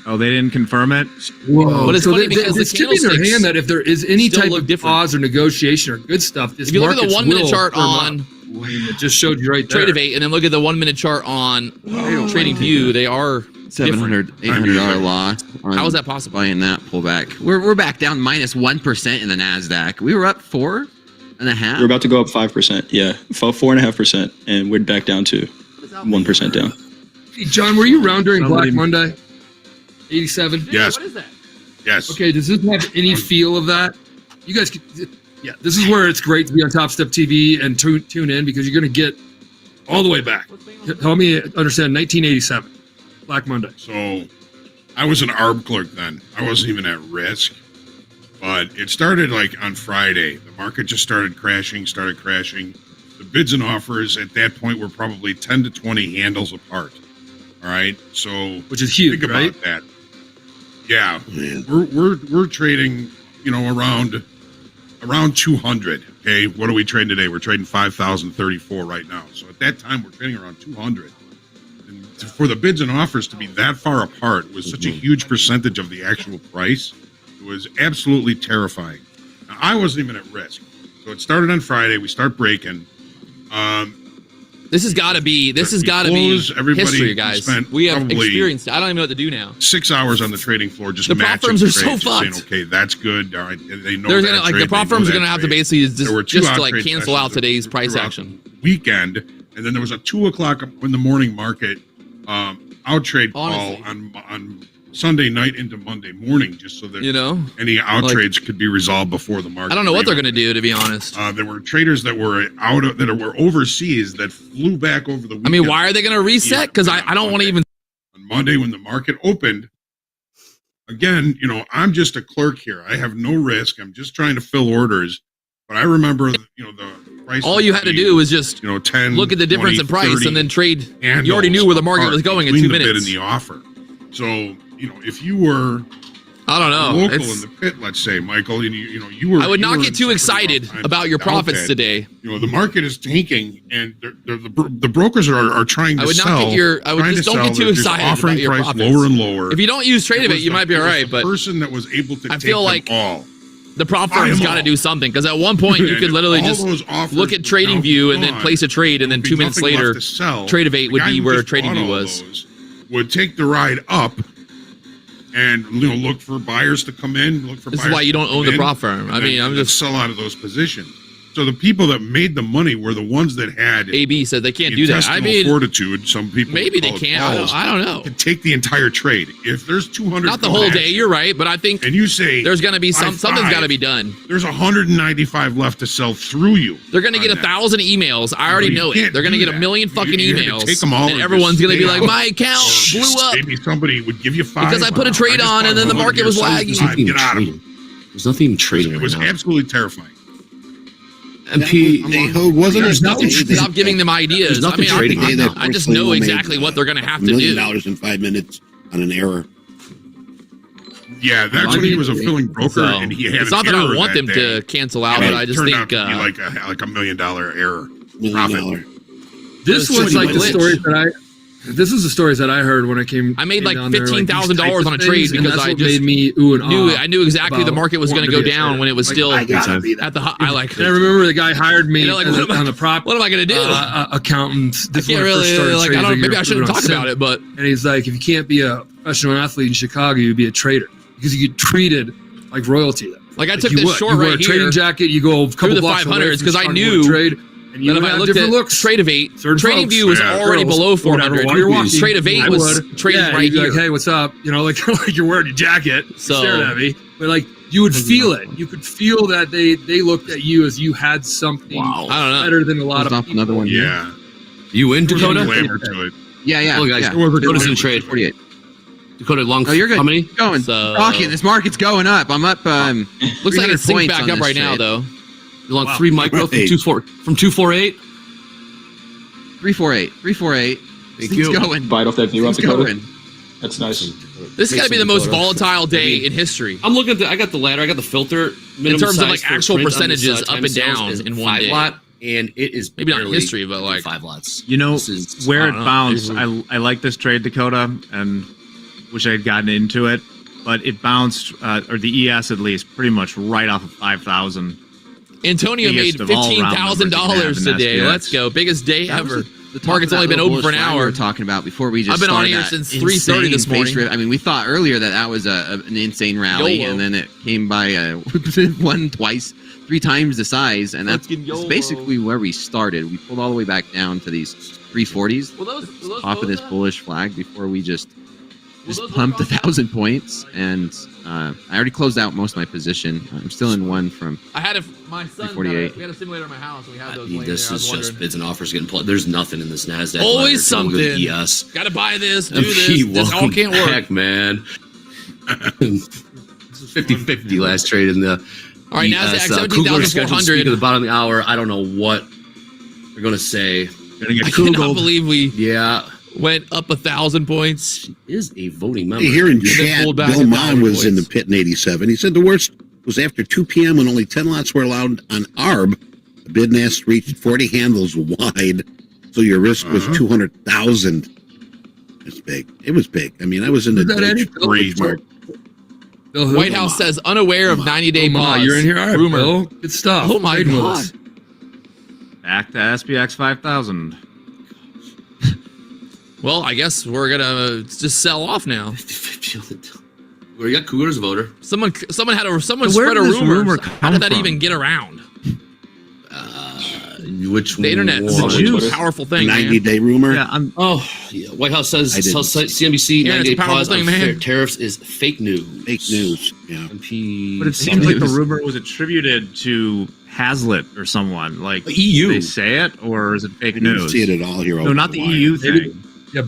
Oh, they didn't confirm it. Whoa. But it's So funny they- because it's the tipping their candlesticks hand that if there is any still type look of different. pause or negotiation or good stuff, this If you look at the markets 1 minute will chart firm up. on I mean, it just showed you right there. Trade debate, and then look at the 1 minute chart on Trading View, they are $700, $800 loss. on How is that possible? Buying that pullback. We're back down minus 1% in the Nasdaq. We were up 4.5. We're about to go up 5%. Yeah, 4.5%, and we're back down to 1% down. Hey, John, were you around during Somebody- Black Monday? 87? Yes. What is that? Yes. Okay, does this have any feel of that? You guys, yeah, this is where it's great to be on Topstep TV and tune in because you're going to get all the way back. Help me understand 1987, Black Monday. So I was an ARB clerk then. I wasn't even at risk. But it started like on Friday. The market just started crashing. The bids and offers at that point were probably 10 to 20 handles apart. All right. So Which is huge, think right? about that. Yeah. Man. We're trading, around 200. Okay. What are we trading today? We're trading 5,034 right now. So at that time we're trading around 200. And for the bids and offers to be that far apart was such a huge percentage of the actual price. It was absolutely terrifying. Now, I wasn't even at risk. So it started on Friday. We start breaking. This has got to be history, guys. We have experienced it. I don't even know what to do now. 6 hours on the trading floor just the prop firms are so fucked. saying, okay, that's good. All right, they know they're that gonna, like, trade, the prop firms are going to have to basically just to, like, cancel out today's price throughout action. the weekend, and then there was a 2 o'clock in the morning market out trade call on Sunday night into Monday morning, just so that any out trades could be resolved before the market. I don't know what they're going to do, to be honest. There were traders that were were overseas that flew back over the weekend. I mean, why are they going to reset? Because I don't want to even. On Monday, when the market opened, again, I'm just a clerk here. I have no risk. I'm just trying to fill orders. But I remember, the price. All you had to do was just 10, look at the difference 20, in price 30 and then trade. You already knew where the market was going in 2 minutes. The bid and the offer. So, if you were, I don't know, local in the pit, let's say, Michael, and you were. I would not get too excited about your profits today. The market is tanking, and the brokers are trying to sell. I would just don't get too excited about your price profits. lower and lower. If you don't use Tradevate, you might be all right. But the person that was able to, I feel like all. The prop firm's got to do something, because at one point you could literally just look at TradingView and then place a trade, and then 2 minutes later, Tradevate would be where TradingView was. Would take the ride up and look for buyers to come in. This is why you don't own the prop firm. I mean, I'm just sell out of those positions. So the people that made the money were the ones that had. AB said they can't do that. I mean, fortitude. Some people maybe they can. I don't know. To take the entire trade. If there's 200, not the whole day. You're right, but I think. And you say there's going to be something's got to be done. There's 195 left to sell through you. They're going to get 1,000 emails. I already know it. They're going to get 1 million fucking emails. Take them all, and everyone's going to be like, my account blew up. Maybe somebody would give you 5 because I put a trade on and then the market was lagging. Get out of them. There's nothing even trading. It was absolutely terrifying. MP, wasn't it? Stop giving them ideas. I mean, I just know exactly what they're going to have to do. $1 million in 5 minutes on an error. Yeah, that's when he was a filling broker, and he had. It's not that I want them to cancel out, but I just think like $1 million error. $1 million. This was like the story that This is the stories that I heard when I came. I made like $15,000 on a trade because I just made me ooh and knew I knew exactly the market was going to go down when it was still at the high. I remember the guy hired me on the prop. What am I going to do? Accountant. I can't really like. I don't. Maybe I shouldn't talk about it, but and he's like, if you can't be a professional athlete in Chicago, you'd be a trader because you get treated like royalty. Like I took this short right here. Trading jacket. You go a couple the blocks 500s because I knew trade. And you if I looked at Tradevate, TradingView was already below 400. Tradevate was trading right here. Like, hey, what's up? You know, like you're wearing your jacket, staring at me. But like you would feel it. You could feel that they looked at you as you had something better than a lot of people. Another one. Yeah. You in Dakota? Yeah. Look, guys, Dakota's in trade. 48. Dakota long. Oh, you're good. How many? Going. Rocket. This market's going up. I'm up. Looks like it's synced back up right now, though. You're long 3 micro from 248. 348. 348. Thank you. Going. Bite off that view up, Dakota. Going. That's nice. This has got to be the most volatile day in history. I'm looking at I got the ladder. I got the filter. In terms of like actual percentages up and down in one day. Lot, and it is maybe not in history, but like 5 lots. You know where it bounced. I like this trade, Dakota, and wish I had gotten into it, but it bounced, or the ES at least, pretty much right off of 5,000. Antonio made $15,000 today. Let's go. Biggest day ever. The market's only been open for an hour. We were talking about before we just I've been on here since 3:30 this morning. I mean, we thought earlier that was an insane rally, and then it came by one, twice, 3 times the size, and that's basically where we started. We pulled all the way back down to these 340s, top of this bullish flag before we just pumped 1,000 points, and I already closed out most of my position. I'm still in one from. I had my son. We had a simulator in my house. And we had those. This is just bids and offers getting pulled. There's nothing in this Nasdaq. Always something. Yes. Got to buy this. Do this. This all can't work. Heck, man. 50-50 last trade in the. All right, Nasdaq 17,400. Speak at the bottom of the hour. I don't know what they're going to say. I cannot believe we. Yeah. Went up 1,000 points. She is a voting member. Here in chat, Bill Mon was in the pit in 87. He said the worst was after 2 p.m. when only 10 lots were allowed on ARB. The bid and ask reached 40 handles wide, so your risk was 200,000. It's big. It was big. I mean, I was in the range mark. White House says unaware of 90-day pause. You're in here, all right, rumor. Bill. Good stuff. Oh my God. Back to SPX 5000. Well, I guess we're gonna just sell off now. We got Cougars voter. Someone spread a did this rumor. rumor How did that come even get around? Which The internet is one? a powerful thing, 90-day rumor. Yeah, Yeah. White House says I didn't. CNBC Yeah, it's 90-day a powerful pause thing, on man. tariffs is fake news. Fake news. Yeah. MP. but it seems like the rumor was attributed to Hazlitt or someone. Like EU. Did they say it, or is it fake I didn't news? see it at all here. No, over not the wire. EU thing. Yeah,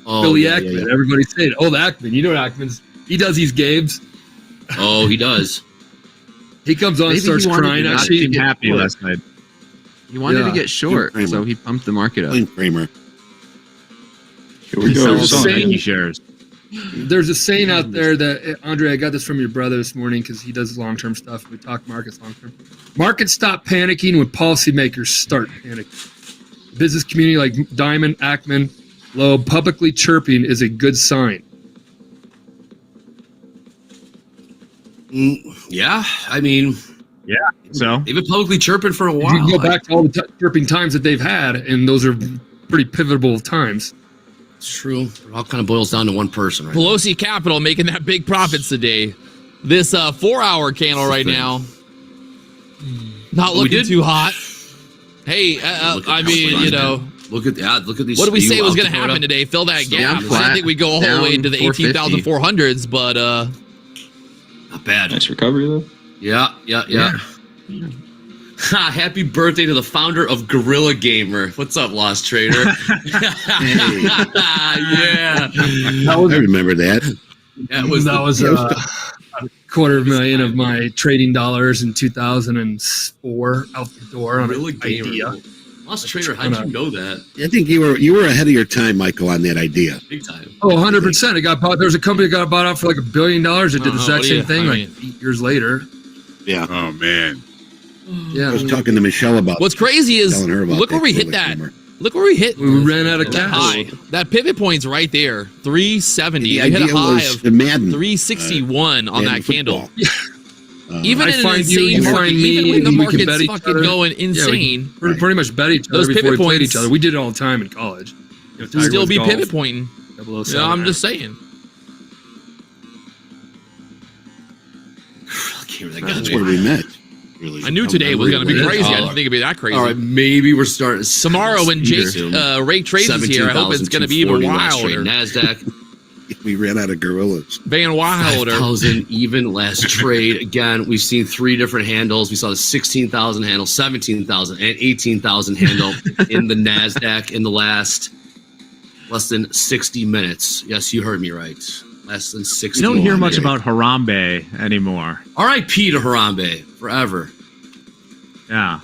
Oh, Billy yeah, Ackman. yeah, yeah. Everybody said, "Oh, the Ackman." You know what Ackman's? He does these games. Oh, he does. He comes on, Maybe starts he wanted crying. to Not Actually, seem happy last night. He wanted Yeah. to get short, Kramer. so he pumped the market up. Blame Kramer. Here we He go. sells Same- Nike shares. there's a saying out there that Andre, I got this from your brother this morning because he does long-term stuff. We talk markets long-term. Markets stop panicking when policymakers start panicking. Business community like Diamond, Ackman, Loeb publicly chirping is a good sign. Yeah, I mean, So they've been publicly chirping for a You while. can go back to all the chirping times that they've had, and those are pretty pivotal times. It's true. It all kind of boils down to one person, right? Pelosi Capital making that big profits today. This 4-hour candle right now, not We looking did- too hot. Hey, Look at I how mean, flat, you know, man. Look at these. what did we SPU say was out going to Dakota. happen today? Fill that Still gap. down I flat, didn't think we'd go all the way down into the 450. 18,400s, but Not bad. Nice recovery though. Yeah. Ha, happy birthday to the founder of Gorilla Gamer. What's up, Lost Trader? Yeah. I remember that. That was a $250,000 of my trading dollars in 2004 out the door on Gorilla an Gamer. idea. Lost Trader, how'd you know that? I think you were ahead of your time, Michael, on that idea. Big time. Oh, 100%. It got bought. There was a company that got bought out for like $1 billion that did the Uh-huh, exact what do same you- thing I like 8 years later. Yeah. Oh man. Yeah. I was talking to Michelle about what's crazy is telling her about look where that we hit Gorilla that. Gamer. Look where we hit We ran out of that cash. high. That pivot point's right there, 370. The We hit a idea high was of the Madden. 361 on Madden that candle. football. Even I in an find you, insane you market, find me, even when the we can market's bet each fucking other. going Yeah, we insane, pretty much bet each Those other before we pivot played points- each other. We did it all the time in college. You know, Tiger still Woods be golf, pivot pointing. 007. Yeah, I'm just saying. That's where we met. Really. I knew today was going to be really crazy. I is. didn't think it'd be that crazy. All right, maybe we're starting Tomorrow when Jake soon. Ray Trades is here, I hope it's going to be even 17,240 last trade. wilder. NASDAQ, We ran out of gorillas. Van Wilder. 5,000 even last trade. Again, we've seen three different handles. We saw the 16,000 handle, 17,000, and 18,000 handle in the NASDAQ in the last less than 60 minutes. Yes, you heard me right. Less than 60 You don't hear much minutes. about Harambe anymore. R.I.P. to Harambe forever. Yeah.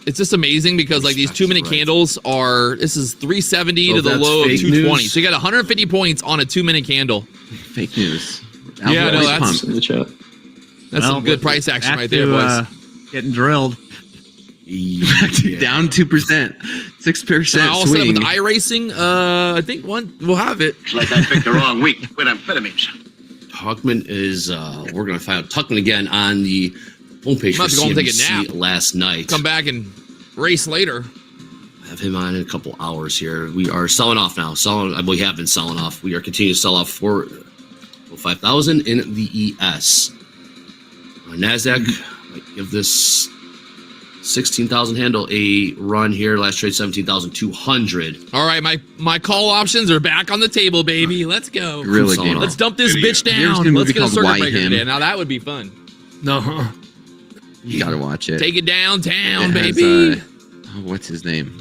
It's just amazing because like these 2-minute Right. candles are, this is 370 So to the that's low of fake 220. news? So you got 150 points on a 2-minute candle. Fake news. Yeah, no, Outright that's- pump. In the chat. That's Well, some good price action back right there, to, boys. getting drilled. Yeah. Down 2%, 6% All set up swing. with iRacing. I think we'll have it. Like I picked the wrong week with amphetamines. Tuckman is, we're going to find out Tuckman again on the homepage I'm for about to go home and take a CNBC nap. last night. Come back and race later. Have him on in a couple hours here. We are selling off now. We have been selling off. We are continuing to sell off for 5,000 in the ES. NASDAQ might give this 16,000 handle a run here. Last trade 17,200. All right, my call options are back on the table, baby. Let's go. Gorilla Selling Gamer. off. Let's dump this Idiot. bitch You ever down. seen a Let's movie get a called circuit Why breaker Him? today. Now that would be fun. No. You gotta watch it. Take it downtown, It has, baby. what's his name?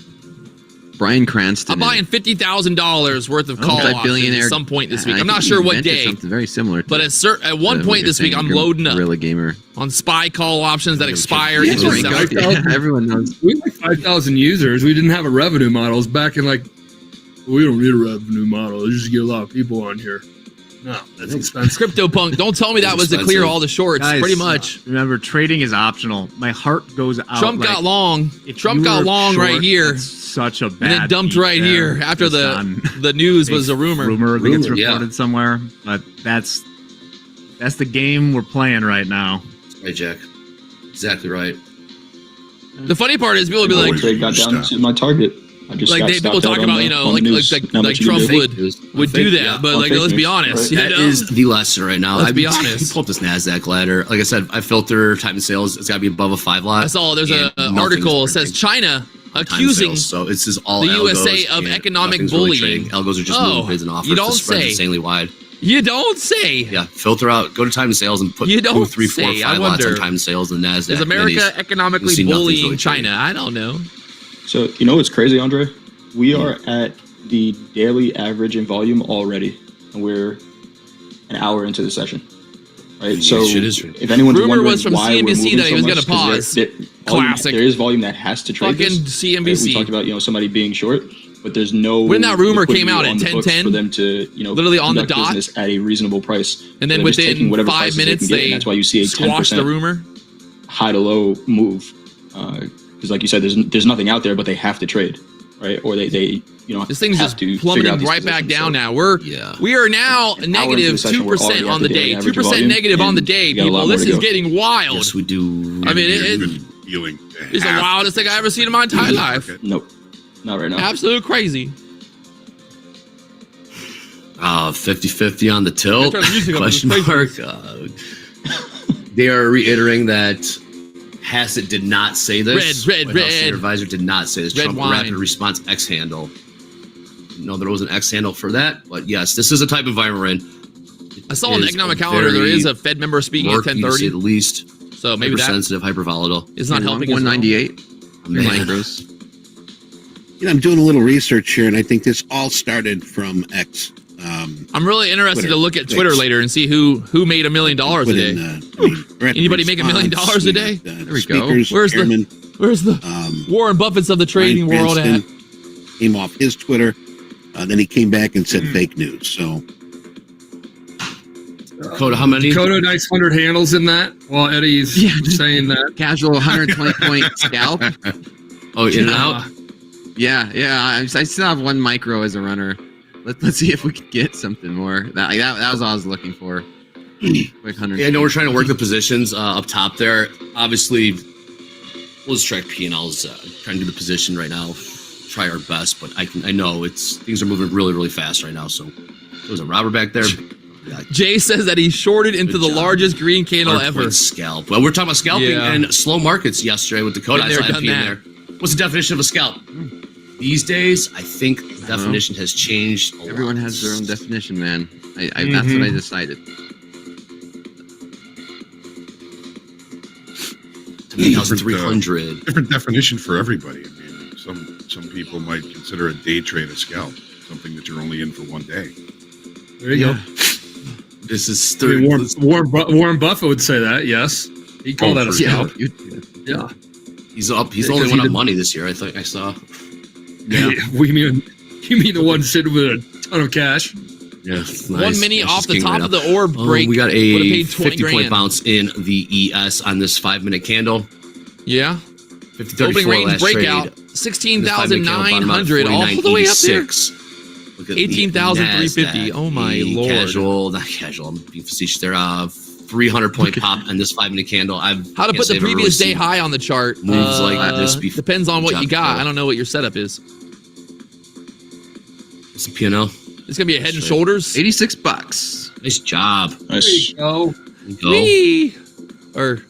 Brian Cranston. I'm buying $50,000 worth of call options multi-billionaire at some point this week. I I'm not think sure he what invented day, Something very similar. To but at one what point you're this week, saying, I'm loading up Gorilla Gamer. on SPY call options that expire Yeah, each Yeah, Frank December. Gardner. Everyone knows. We had like 5,000 users. We didn't have a revenue model. It's back in like, we don't need a revenue model. Let's just get a lot of people on here. No, that's expensive. CryptoPunk, don't tell me that was to clear all the shorts. Guys, Pretty much. Remember, trading is optional. My heart goes out. Trump like, got long. if Trump you got were long short, right here. that's such a bad And it dumped beat right there, here after just on the news was a rumor. Rumor that gets Rumor, yeah. reported somewhere. But that's the game we're playing right now. Right, Jack. Exactly right. The funny part is people will be like, Trade got down to my target. I just Like got people stopped talk out on about, the- you know, on like the news. Not much you can Trump do. would do that, but like let's be honest, you That know? is the lesson right now. Let's be honest. Pull up this NASDAQ ladder. Like I said, I filter time and sales. It's got to be above a 5 lot. I saw there's an and article that nothing's says China time accusing sales. So it's just all the algos USA of and economic nothing's really bullying. trading. Algos are just moving bids and offers. you don't The spread's say. insanely wide. You don't say. Yeah, filter out. Go to time and sales and put You 2, don't 3, 4, say. I 5 lots on wonder. time and sales and NASDAQ. Is America minis. economically You see nothing's bullying really China? trading. I don't know. So you know what's crazy, Andre? We are at the daily average in volume already, and we're an hour into the session. Right. So shit is true. if anyone's Rumor wondering was from why we're CNBC moving that he so was much, gonna 'cause pause. volume- Classic. There is volume that has to trade. Fucking this. CNBC. We talked about somebody being short, but there's no. When that rumor came liquidity out at on the books 10:10, for them to literally on the conduct dot, business at a reasonable price, and then they're just within taking whatever 5 prices minutes can get, and they that's why you see a squashed 10% the rumor. high to low move, because like you said, there's nothing out there, but they have to trade, right? Or they This thing's have just to plummeting figure out these right back positions. down So, now. We are now negative session, we're 2% already on at the the day. daily average 2% volume, negative on the and day, we got a lot people. more This to is go. getting wild. Yes, we do. I mean, Even feeling it's the wildest thing I've ever seen in my entire life. Nope, not right now. Absolute crazy. 50-50 on the tilt? Turn the music up, Question it's mark. They are reiterating that Hassett did not say this. Red. White House Senior Advisor did not say this. Red Trump wine. Rapid Response X handle. No, there was an X handle for that, but yes, this is a type of environment we're in. I saw on the Is economic a calendar there very is a Fed member speaking at murky, to say 10:30. the least. So maybe that Hypersensitive, hypervolatile. is not helping us. 198 Man. micros. I'm doing a little research here, and I think this all started from X. I'm really interested Twitter. to look at Twitter later and see who made $1 million a day. Anybody make $1 million a day? There we go. Where's the Warren Buffett's of the trading world at? Came off his Twitter. Then he came back and said fake news. So Dakota, how many? Dakota, nice 100 handles in that while Eddie's saying that. Casual 120 point scalp. Oh, in and out? Yeah. I still have 1 micro as a runner. Let's see if we can get something more. That was all I was looking for. Quick 100. Yeah, I know we're trying to work the positions up top there. Obviously, we'll just track P&Ls, trying to do the position right now. Try our best, but I know things are moving really, really fast right now. So there's a robber back there. Yeah. Jay says that he shorted into the largest green candle Hard ever. point scalp. Well, we're talking about scalping Yeah. and slow markets yesterday with Dakota. Been I there, saw done MP in that. there. What's the definition of a scalp? These days, I think the definition has changed. Everyone has their own definition, man. That's what I decided. To me, how's 300? Different definition for everybody. I mean, some people might consider a day trade a scalp, something that you're only in for one day. There you go. This is I mean, Warren Buffett would say that. Yes, he'd call that a scalp. Yeah. He's up. He's the only one up money this year. I think I saw. Yeah. You mean the one sitting with a ton of cash? Yeah. Nice. 1 minute off the top of the orb Oh, break. we got would've a paid 20 50-point grand. bounce in the ES on this 5-minute candle. Yeah. 50, Opening range last breakout. trade. 16,900 all the way up there. Look at 18,350. Oh my lord. Not casual. I'm being facetious there. 300-point pop on this 5-minute candle. How to put the previous day high on the chart? Moves like this. Depends on what you got. I don't know what your setup is. It's a P&L. It's gonna be a Head and Shoulders. $86. Nice job. Nice. Go. Wee. Or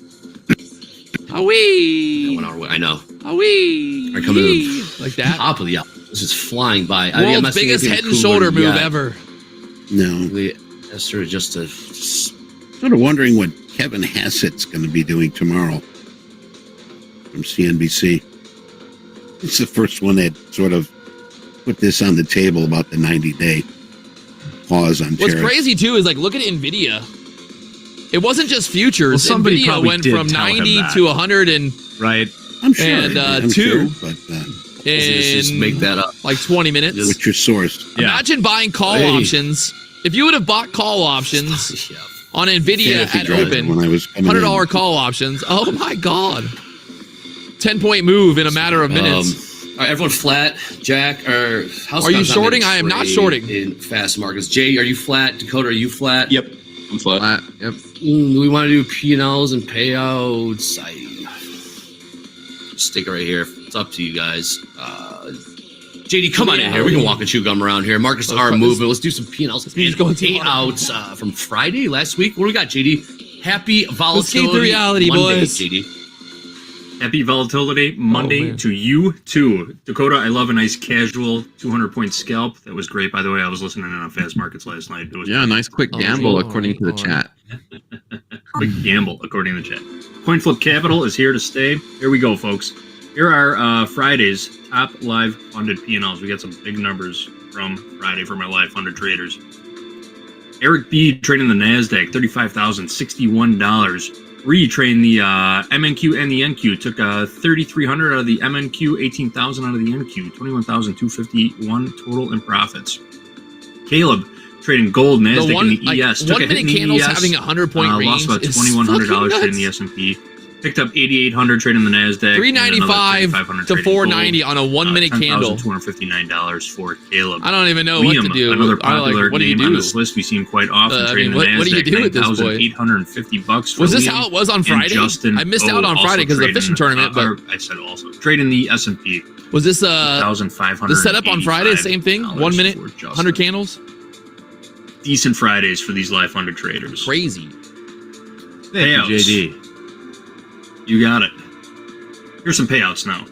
wee. I know. Wee. Are coming to the like that. Top of the This is flying by. World's biggest head and shoulder move ever. no, That's sort of just a. sort of wondering what Kevin Hassett's going to be doing tomorrow from CNBC. It's the first one that sort of put this on the table about the 90-day pause on What's tariffs. crazy too is like look at Nvidia. It wasn't just futures. Well, somebody Nvidia probably went did from tell him 90 that. to 100 and Right. I'm sure. and, I'm two. sure, but Just in make that up. like 20 minutes. what's your source? Yeah. Imagine buying call options. If you would have bought call options Yeah. on Nvidia Fantasy at draws open, when I was coming $100 in. call options. Oh my god. 10-point move in a matter of minutes. All right, everyone flat. Jack, or Are you shorting? I am not shorting. In fast markets. Jay, are you flat? Dakota, are you flat? Yep, I'm flat. Yep. Do we want to do P&Ls and payouts? Stick it right here. It's up to you guys. JD, come on in here. We can walk and chew gum around here. Marcus R movement. Let's do some P&Ls. Payouts from Friday last week. What do we got, JD? Happy volatility. Escape the reality, Monday, boys. JD. Happy volatility Monday to you too. Dakota, I love a nice casual 200-point scalp. That was great, by the way. I was listening in on Fast Markets last night. It was nice quick gamble according to the chat. Quick gamble according to the chat. CoinFlip Capital is here to stay. Here we go, folks. Here are Friday's top live funded P&Ls. We got some big numbers from Friday for my live funded traders. Eric B trading the NASDAQ, $35,061. Trading the MNQ and the NQ. Took 3,300 out of the MNQ, 18,000 out of the NQ, 21,251 total in profits. Caleb trading gold, NASDAQ, and the ES. Took a hit in the candles ES, having a 100-point range. Lost about $2,100 trading the S&P. Picked up 8,800 trading the NASDAQ. 395 to 490 on a 1-minute candle. $259 for Caleb. I don't even know Liam, what to do. Another popular what do you name do? on this list. We see him quite often trading the NASDAQ. What do you do with this boy? $850 for Was this Liam how it was on Friday? Justin, I missed out on Friday because of the fishing tournament. But I said also trading the S&P. Was this the setup on Friday? Same thing. 1 minute, 100 candles. Decent Fridays for these live funded traders. Crazy. Payouts. JD. You got it. Here's some payouts now.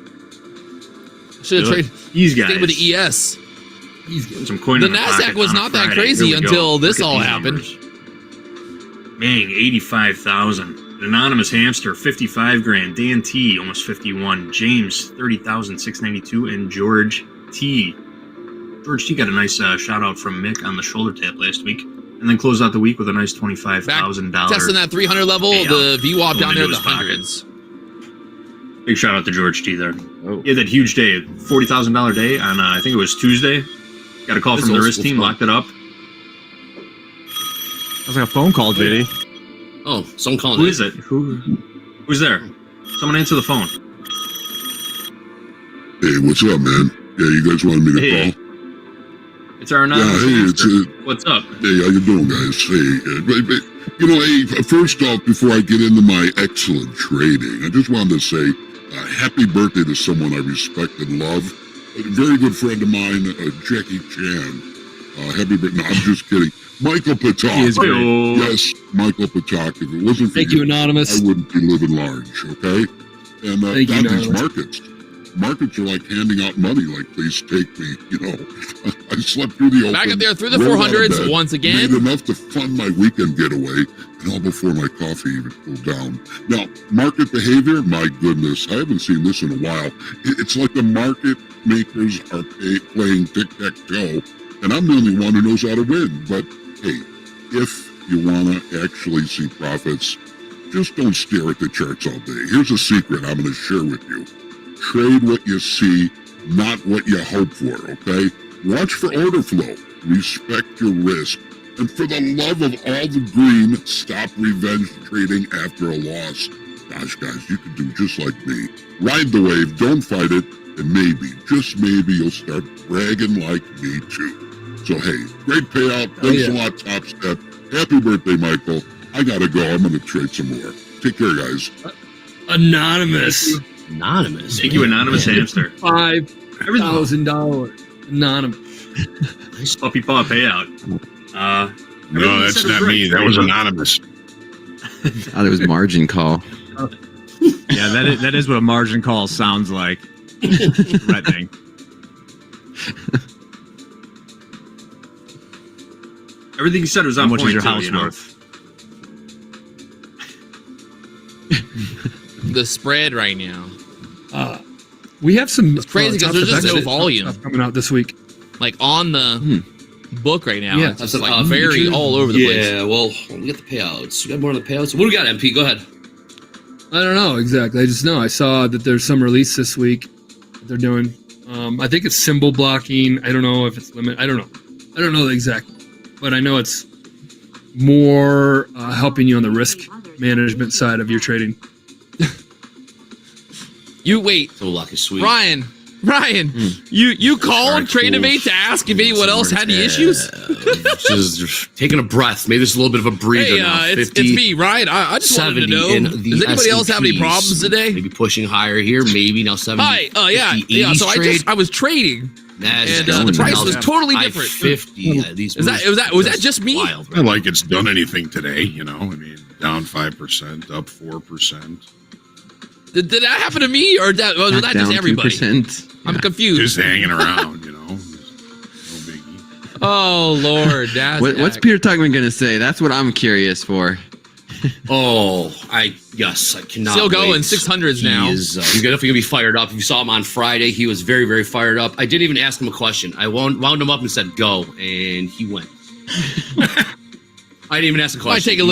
Should have traded these guys with the ES. Some coin. The NASDAQ was not that crazy until this all happened. Mang, 85,000. Anonymous Hamster, 55 grand. Dan T, almost 51. James, 30,692. And George T. George T got a nice shout out from Mick on the shoulder tap last week. And then closed out the week with a nice $25,000. Testing that 300 level, the VWAP down there at the hundreds. Big shout out to George T there. He had that huge day, $40,000 day on, I think it was Tuesday. Got a call from the risk team, locked it up. That was like a phone call, JD. Oh, someone calling. Who is it? Who's there? Someone answer the phone. Hey, what's up, man? Yeah, you guys wanted me to call? It's our anonymous. Yeah, hey, what's up? Hey, how you doing, guys? Hey, you know, hey, first off, before I get into my excellent trading, I just wanted to say happy birthday to someone I respect and love. A very good friend of mine, Jackie Chan. Happy birthday. No, I'm just kidding. Michael Patak. Yes, Michael Patak. If it wasn't for you, Anonymous. I wouldn't be living large, okay? And Thank you, these Anonymous. markets are like handing out money, like, please take me, you know. I slept through the open. Back up there through the rolled out of 400s bed, once again. Made enough to fund my weekend getaway, and all before my coffee even cooled down. Now, market behavior, my goodness, I haven't seen this in a while. It's like the market makers are playing tic-tac-toe, and I'm the only one who knows how to win. But, hey, if you want to actually see profits, just don't stare at the charts all day. Here's a secret I'm going to share with you. Trade what you see, not what you hope for, okay? Watch for order flow. Respect your risk. And for the love of all the green, stop revenge trading after a loss. Gosh, guys, you can do just like me. Ride the wave, don't fight it, and maybe, just maybe, you'll start bragging like me too. So, hey, great payout. Thanks a lot, Topstep. Happy birthday, Michael. I gotta go. I'm gonna trade some more. Take care, guys. Anonymous. Anonymous. Thank you, Anonymous Hamster. $5,000. Anonymous. Nice puppy paw payout. No, that's not me. That was Anonymous. Oh, that was margin call. Yeah, that is what a margin call sounds like. Threatening. Everything you said was on How much point. is your too, house you know? worth? The spread right now. We have some. It's crazy because there's just no volume stuff coming out this week. Like on the book right now. Yeah. It's just like very all over the place. Yeah, well, we got the payouts. You got more on the payouts? What do we got, MP? Go ahead. I don't know exactly. I just know I saw that there's some release this week that they're doing. I think it's symbol blocking. I don't know if it's limit. I don't know. I don't know the exact, but I know it's more helping you on the risk management side of your trading. You wait. So lucky, sweet. Ryan, Ryan, you called Trade of 8 to ask if anyone else had any issues? Just taking a breath. Maybe there's a little bit of a breather now. It's me, Ryan. I just wanted to know. Does anybody else have any problems today? Maybe pushing higher here. Maybe now 70. Hi. Yeah. So I was trading. And the price was totally different. 50. Was that just me? Wild, right? Like it's done anything today, you know? I mean, down 5%, up 4%. Did that happen to me, or was that just everybody? 2%. I'm confused. Just hanging around, you know? No biggie. Oh Lord, what's Peter Tuchman going to say? That's what I'm curious for. I cannot. Still going wait. 600s now. He's definitely gonna be fired up. If you saw him on Friday, he was very, very fired up. I didn't even ask him a question. I wound him up and said go, and he went. I didn't even ask a question. I take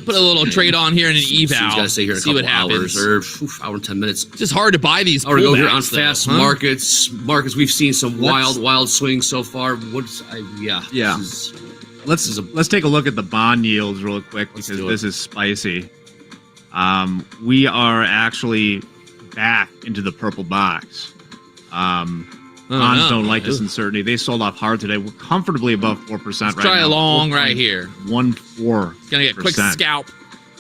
put a little trade on here in an eval. He's got to stay here in a couple hours or hour and 10 minutes. It's just hard to buy these. Or to go here on fast markets. Markets we've seen some wild swings so far. Let's take a look at the bond yields real quick because this is spicy. We are actually back into the purple box. Bonds don't like this uncertainty. They sold off hard today. We're comfortably above 4% right now. Try a long right here. 1.4. Gonna get quick scalp.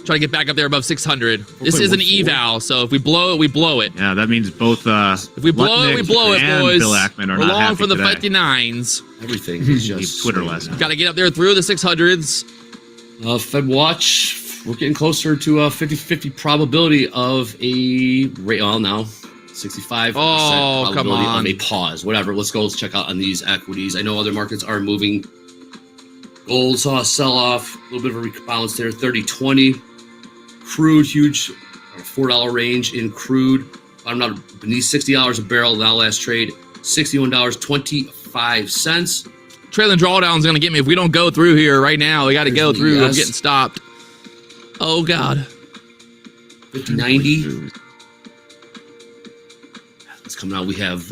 Try to get back up there above 600. This is an eval, so if we blow it, we blow it. Yeah, that means both. If we blow it, we blow it, boys. Bill Ackman are We're not long happy for the today. 59s. Everything is just Twitter lesson. Got to get up there through the 600s. Fed watch. We're getting closer to a 50-50 probability of a rate. Well, now 65% probability of a pause. Whatever. Let's go. Let's check out on these equities. I know other markets are moving. Gold saw a sell-off. A little bit of a rebalance there. 30-20. Crude, huge $4 range in crude. I'm not beneath $60 a barrel. Now last trade, $61.25. Trailing drawdown is going to get me. If we don't go through here right now, we got to go through. I'm getting stopped. Oh, God. 50.90. It's coming out. We have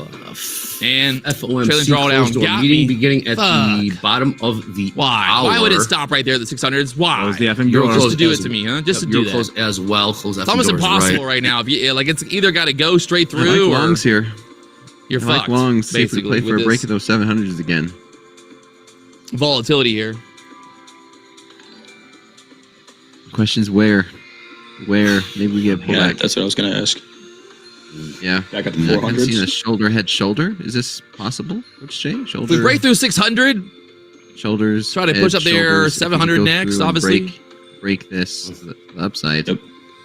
and FOMC trailing drawdown got meeting beginning at the bottom of the hour. Why would it stop right there at the 600s? Why? That was the effing Euro just to do it to me, huh? Just to do that. Close as well. Close. It's almost impossible right now. If you, like, it's either got to go straight through or longs here. You're fucked. Longs. Basically, play for a break of those 700s again. Volatility here. Questions where? Maybe we get pulled back. That's what I was going to ask. Yeah. Back at the 400s. Seen a shoulder head shoulder. Is this possible? Exchange shoulder. We break through 600. Shoulders. Try to push up there 700 next. Obviously. Break this the upside. Yep.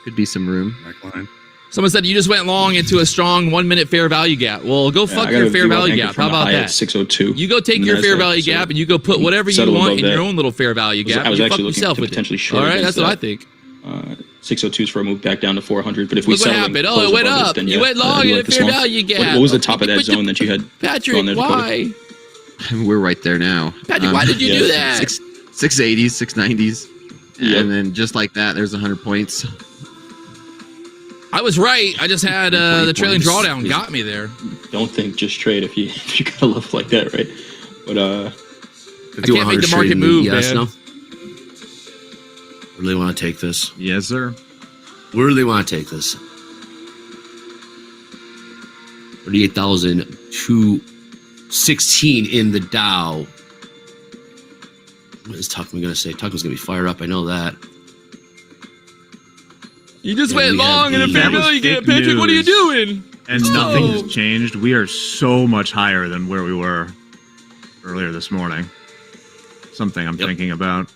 Could be some room. Backline. Someone said you just went long into a strong 1 minute fair value gap. Well, go fuck your fair value gap. How about that? 602. You go take your fair value gap and you go put whatever you want in your own little fair value gap. I was and actually you fuck looking yourself to with potentially it. short. All right, that's what I think. 602s for a move back down to 400. But if we look what happened. Oh, it went up. Then, you went long in a fair value gap. What was the top of that zone that you had? Patrick, why? We're right there now. Patrick, why did you do that? 680s, 690s. And then just like that, there's 100 points. I was right. I just had the trailing drawdown got me there. Don't think, just trade if you got a love like that, right? But I can't make the market move, man. No? Really want to take this? Yes, sir. Really want to take this? 38,216 in the Dow. What is Tuchman going to say? Tuchman's going to be fired up. I know that. You just went long in a fair value gap, Patrick. What are you doing? And nothing has changed. We are so much higher than where we were earlier this morning. Something I'm thinking about.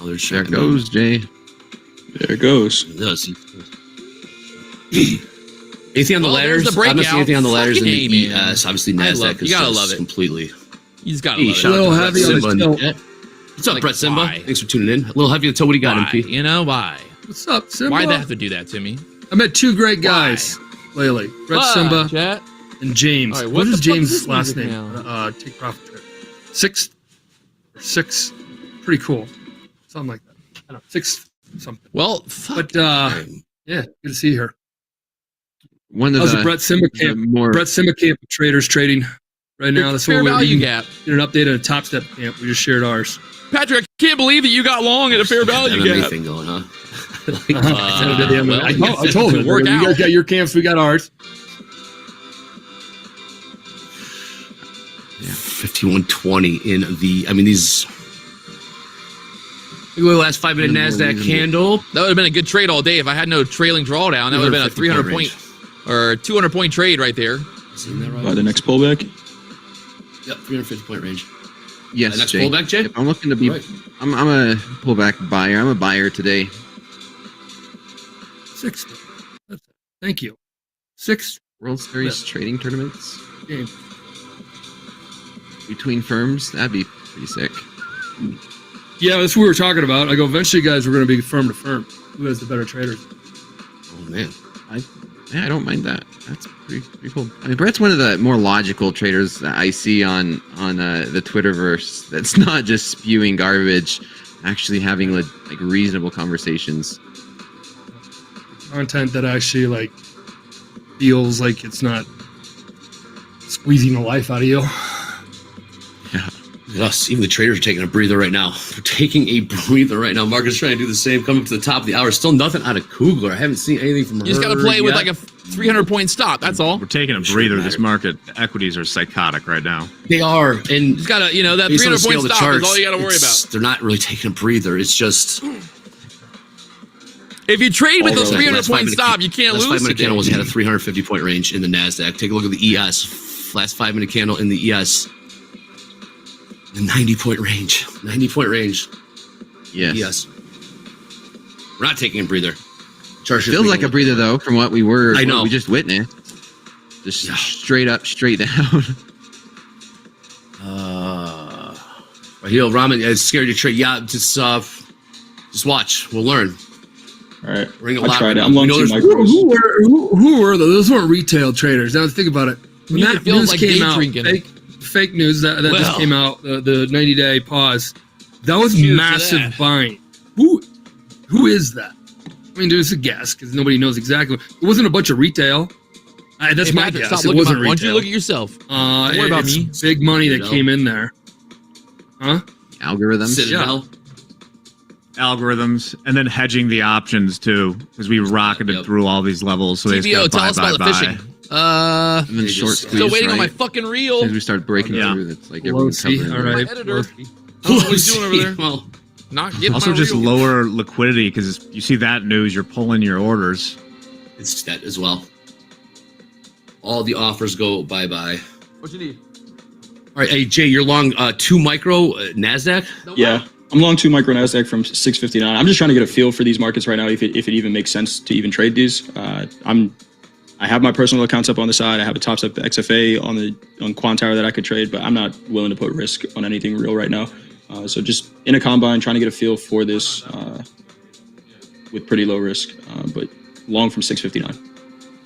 There it goes, Jay. There it goes. It does. Anything on the ladders? The I'm not seeing anything on the ladders in the man. ES. Obviously, NASDAQ you gotta love it completely. You just gotta love it. A little heavy on the Simba. What's up, Brett Simba? Thanks for tuning in. A little heavy on the toe. What do you got, MP? You know why? What's up, Simba? Why'd they have to do that to me? I met two great guys lately. Brett Simba and James. Right, what is James' last music name? Take profit trade. Six. Pretty cool. Something like that. I don't know. 6 something. Well, fuck. But yeah, good to see her. One of the Brett Simba camp. Brett Simba camp of traders trading right now. That's fair what value gap. Get an update on a Topstep camp. We just shared ours. Patrick, I can't believe that you got long at a fair value gap. Anything going on? I told him. Work You out. guys got your camps, we got ours. Yeah, 5120 in the. I mean, these. We go last 5 minute Nasdaq candle. That would have been a good trade all day if I had no trailing drawdown. That would have been a 300 point or 200 point trade right there. Seen that right? By the next pullback. Yep, 350 point range. Yes, next Jay. pullback, Jay. I'm looking to be. Right. I'm a pullback buyer. I'm a buyer today. 6. Thank you. 6 World Series trading tournaments games. between firms. That'd be pretty sick. Yeah, that's what we were talking about. I go, eventually, guys, we're going to be firm to firm. Who has the better traders? Oh man, I don't mind that. That's pretty cool. I mean, Brett's one of the more logical traders that I see on the Twitterverse. That's not just spewing garbage, actually having like reasonable conversations. Content that actually like feels like it's not squeezing the life out of you. Yeah. Us, even the traders are taking a breather right now. They're taking a breather right now. Market's trying to do the same. Coming to the top of the hour. Still nothing out of Kugler. I haven't seen anything from her. You just got to play with like a 300 point stop. That's all. We're taking a breather. This market, the equities are psychotic right now. They are, and You just got to, that 300 point stop is all you got to worry about. They're not really taking a breather. It's just If you trade with those Although, 300 last point 5 minute stop, you can't last lose 5 minute today. candle was had a 350 point range in the Nasdaq. Take a look at the ES. Last 5 minute candle in the ES. The 90 point range. 90 point range. Yes. Yes. We're not taking a breather. Feels like a breather though, from what we were. I know. What we just witnessed. Just straight up, straight down. Raheel Rahman, it's scary to trade. Yeah, just watch. We'll learn. All right. We're gonna I lock tried it. up. I'm long We know two there's- micros. Who were those? Those weren't retail traders. Now think about it. When Yeah, that it feels news like came day out, drinking. fake news that just Well. came out, the 90-day pause. That was Cheers to massive that. buying. Who is that? I mean, there's a guess because nobody knows exactly. It wasn't a bunch of retail. That's Hey, my Patrick, guess. stop It looking wasn't at- Why don't you retail. look at yourself? Don't worry about It's me. big money that No. came in there. Huh? Algorithms. Citadel. Algorithms, and then hedging the options too, because we rocketed Yep. through all these levels. So they TVO, just tell gotta us about the buy. fishing. And then They short just- squeeze. Still waiting on my right? fucking As reel. we start breaking Yeah. through, that's like Low everyone's C, covering. all right. My editor. Low I don't know what he's doing over there. Well, Not getting Also, my just reel. lower liquidity because you see that news, you're pulling your orders. it's that as well. All the offers go bye-bye. What you need? All right, hey, Jay, you're long 2 micro Nasdaq? Yeah. I'm long 2 micro Nasdaq from 659. I'm just trying to get a feel for these markets right now, if it even makes sense to even trade these. I have my personal accounts up on the side. I have a Topstep XFA on Quantower that I could trade, but I'm not willing to put risk on anything real right now. So just in a combine, trying to get a feel for this with pretty low risk, but long from 659.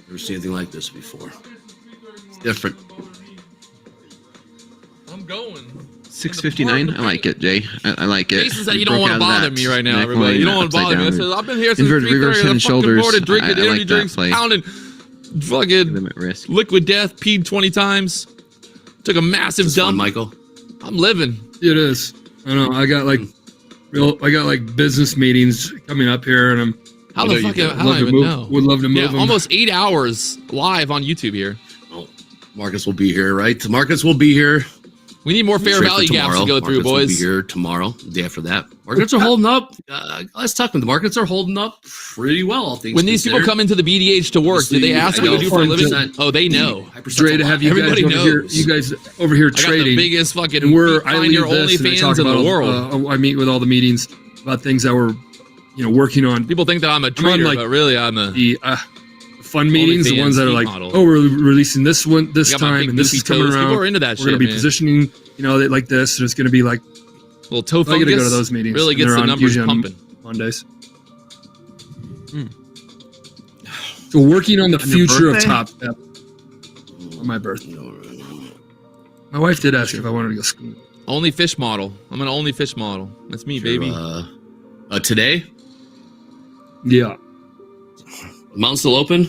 Never seen anything like this before. It's different. I'm going. 659. I like it, Jay. I like it. Jason said We you don't broke want to out of bother that me right now, neck everybody. line You don't want to upside bother me. I down. said, I've been here since Inverted reverse 3:30 head on and the fucking shoulders. board, drinking I like energy that drinks, play. pounding fucking Limit risk. liquid death, peed 20 times. Took a massive This one, dump. Michael. I'm living. It is. I know. I got like business meetings coming up here, and I'm How the fuck? How do I love to even move. know? Would love to move Yeah, them. almost 8 hours live on YouTube here. Oh, Marcus will be here, right? The Marcus will be here. We need more fair Straight for value gaps to tomorrow. go through, Markets will be boys. here tomorrow, the day after that. Markets are holding up. Let's talk. The markets are holding up pretty well, all things When these people considered. come into the BDH to work, do they ask I what you know. do for a living? 100%. Oh, they know. Dre, to have you guys Everybody over here, knows. you guys over here I got the trading. biggest fucking And I find lead your this, and I OnlyFans talk in about the all, world. I meet with all the meetings about things that we're, working on. People think that I'm a on, trader, like, but really I'm a. The fun meetings, the OnlyFans ones that are feed like, model. oh, we're releasing this one this Got my time, big and this goofy is coming toes. around. People are into that We're going to shit, be man. positioning, like this, and it's going to be like. Little toe I got to go to focus those meetings. really and gets they're the on- numbers usually on pumping. Mondays. So working on the On your future of birthday? Topstep on my birthday. My wife did ask if I wanted to go school. Only fish model. I'm an only fish model. That's me, baby. Today, Yeah. the mountain's still open.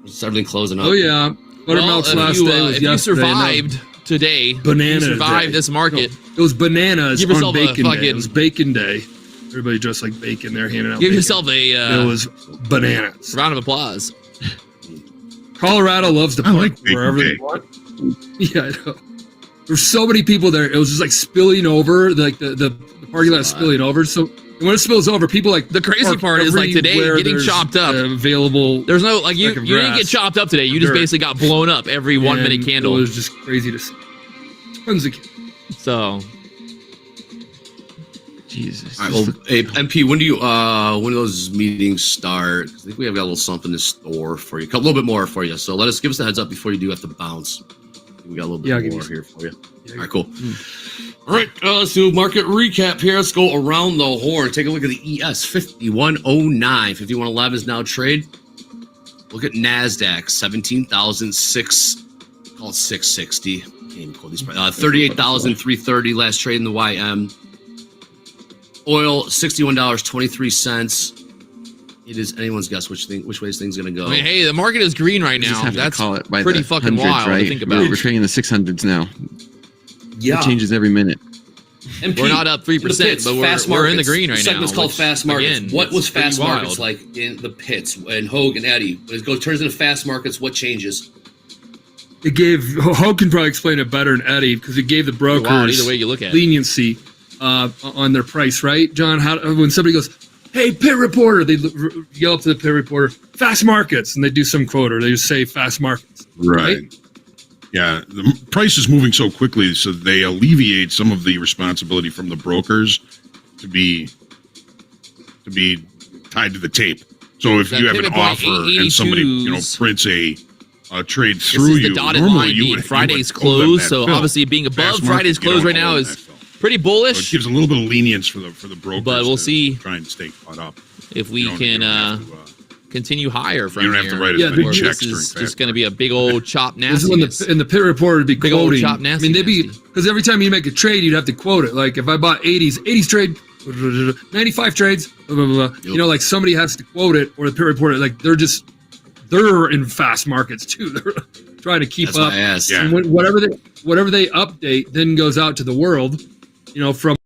It's everything closing up. Oh yeah. Buttermilk's Well, last if you, day was if you yesterday. survived today, Banana you survived day. this market. No, it was bananas Give on yourself a bacon day. fucking- It was bacon day. Everybody dressed like bacon there, handing out. Give bacon. yourself a It was bananas. round of applause. Colorado loves to I park like bacon wherever they cake. want. Yeah, I know. There's so many people there. It was just like spilling over, like the parking lot is spilling over. So when it spills over, people like The crazy park part is like today everywhere getting there's, chopped up. Available. There's no like you Like a didn't get grass. chopped up today. You just Dirt. basically got blown up every 1 minute and candle. It was just crazy to see. Tons of kids. So Jesus. All right, well, hey, MP, when do those meetings start? I think we have got a little something in store for you, a little bit more for you. So give us a heads up before you do have to bounce. We got a little bit Yeah, I'll give more you here for you. Yeah, All right, cool. All right, let's do a market recap here. Let's go around the horn. Take a look at the ES 5109. 5111 is now trade. Look at NASDAQ, 17,006, call it 660. Can't even quote these prices. 38,330 last trade in the YM. Oil, $61.23. It is anyone's guess which way this thing's gonna go. I mean, hey, the market is green right We just now. have to That's call it by pretty the fucking hundreds, wild right? to think about. We're trading the 600s now. Yeah, It changes every minute. MP, We're not up 3%, in the pits, but fast we're in the markets. green right The segment's now, called which, fast markets. again, What was it's pretty fast markets wild. like in the pits and Hogue and Eddie? When it turns into fast markets, what changes? It gave Hogue can probably explain it better than Eddie because it gave the brokers Wild, either way you look at it. leniency on their price, right, John? How when somebody goes, "Hey, pit reporter," they yell up to the pit reporter, "Fast markets," and they do some quote or they just say "fast markets." Right. Yeah, the price is moving so quickly, so they alleviate some of the responsibility from the brokers to be tied to the tape. So if That you have an pivot point, offer and somebody 882s. prints a trade This through is the you, dotted normally line you being would Friday's owe them close. that So fill. obviously being above Fast market, Friday's you close don't right owe now them is that fill. pretty So it bullish. gives a little bit of lenience for the brokers. But we'll to see try and stay caught up. if we You don't- can you don't have to, continue higher from you don't have here. to write as Yeah, many the- checks This during is fast just going to be a big old chop This is when nasty. the pit reporter would be Big old quoting. chop I mean, they'd be nasty. because every time you make a trade, you'd have to quote it. Like if I bought 80s trade, 95 trades, blah, blah, blah. You know, like somebody has to quote it, or the pit reporter, like they're in fast markets too. They're trying to keep That's up. why I asked. Yeah. And whatever they update then goes out to the world. You know, from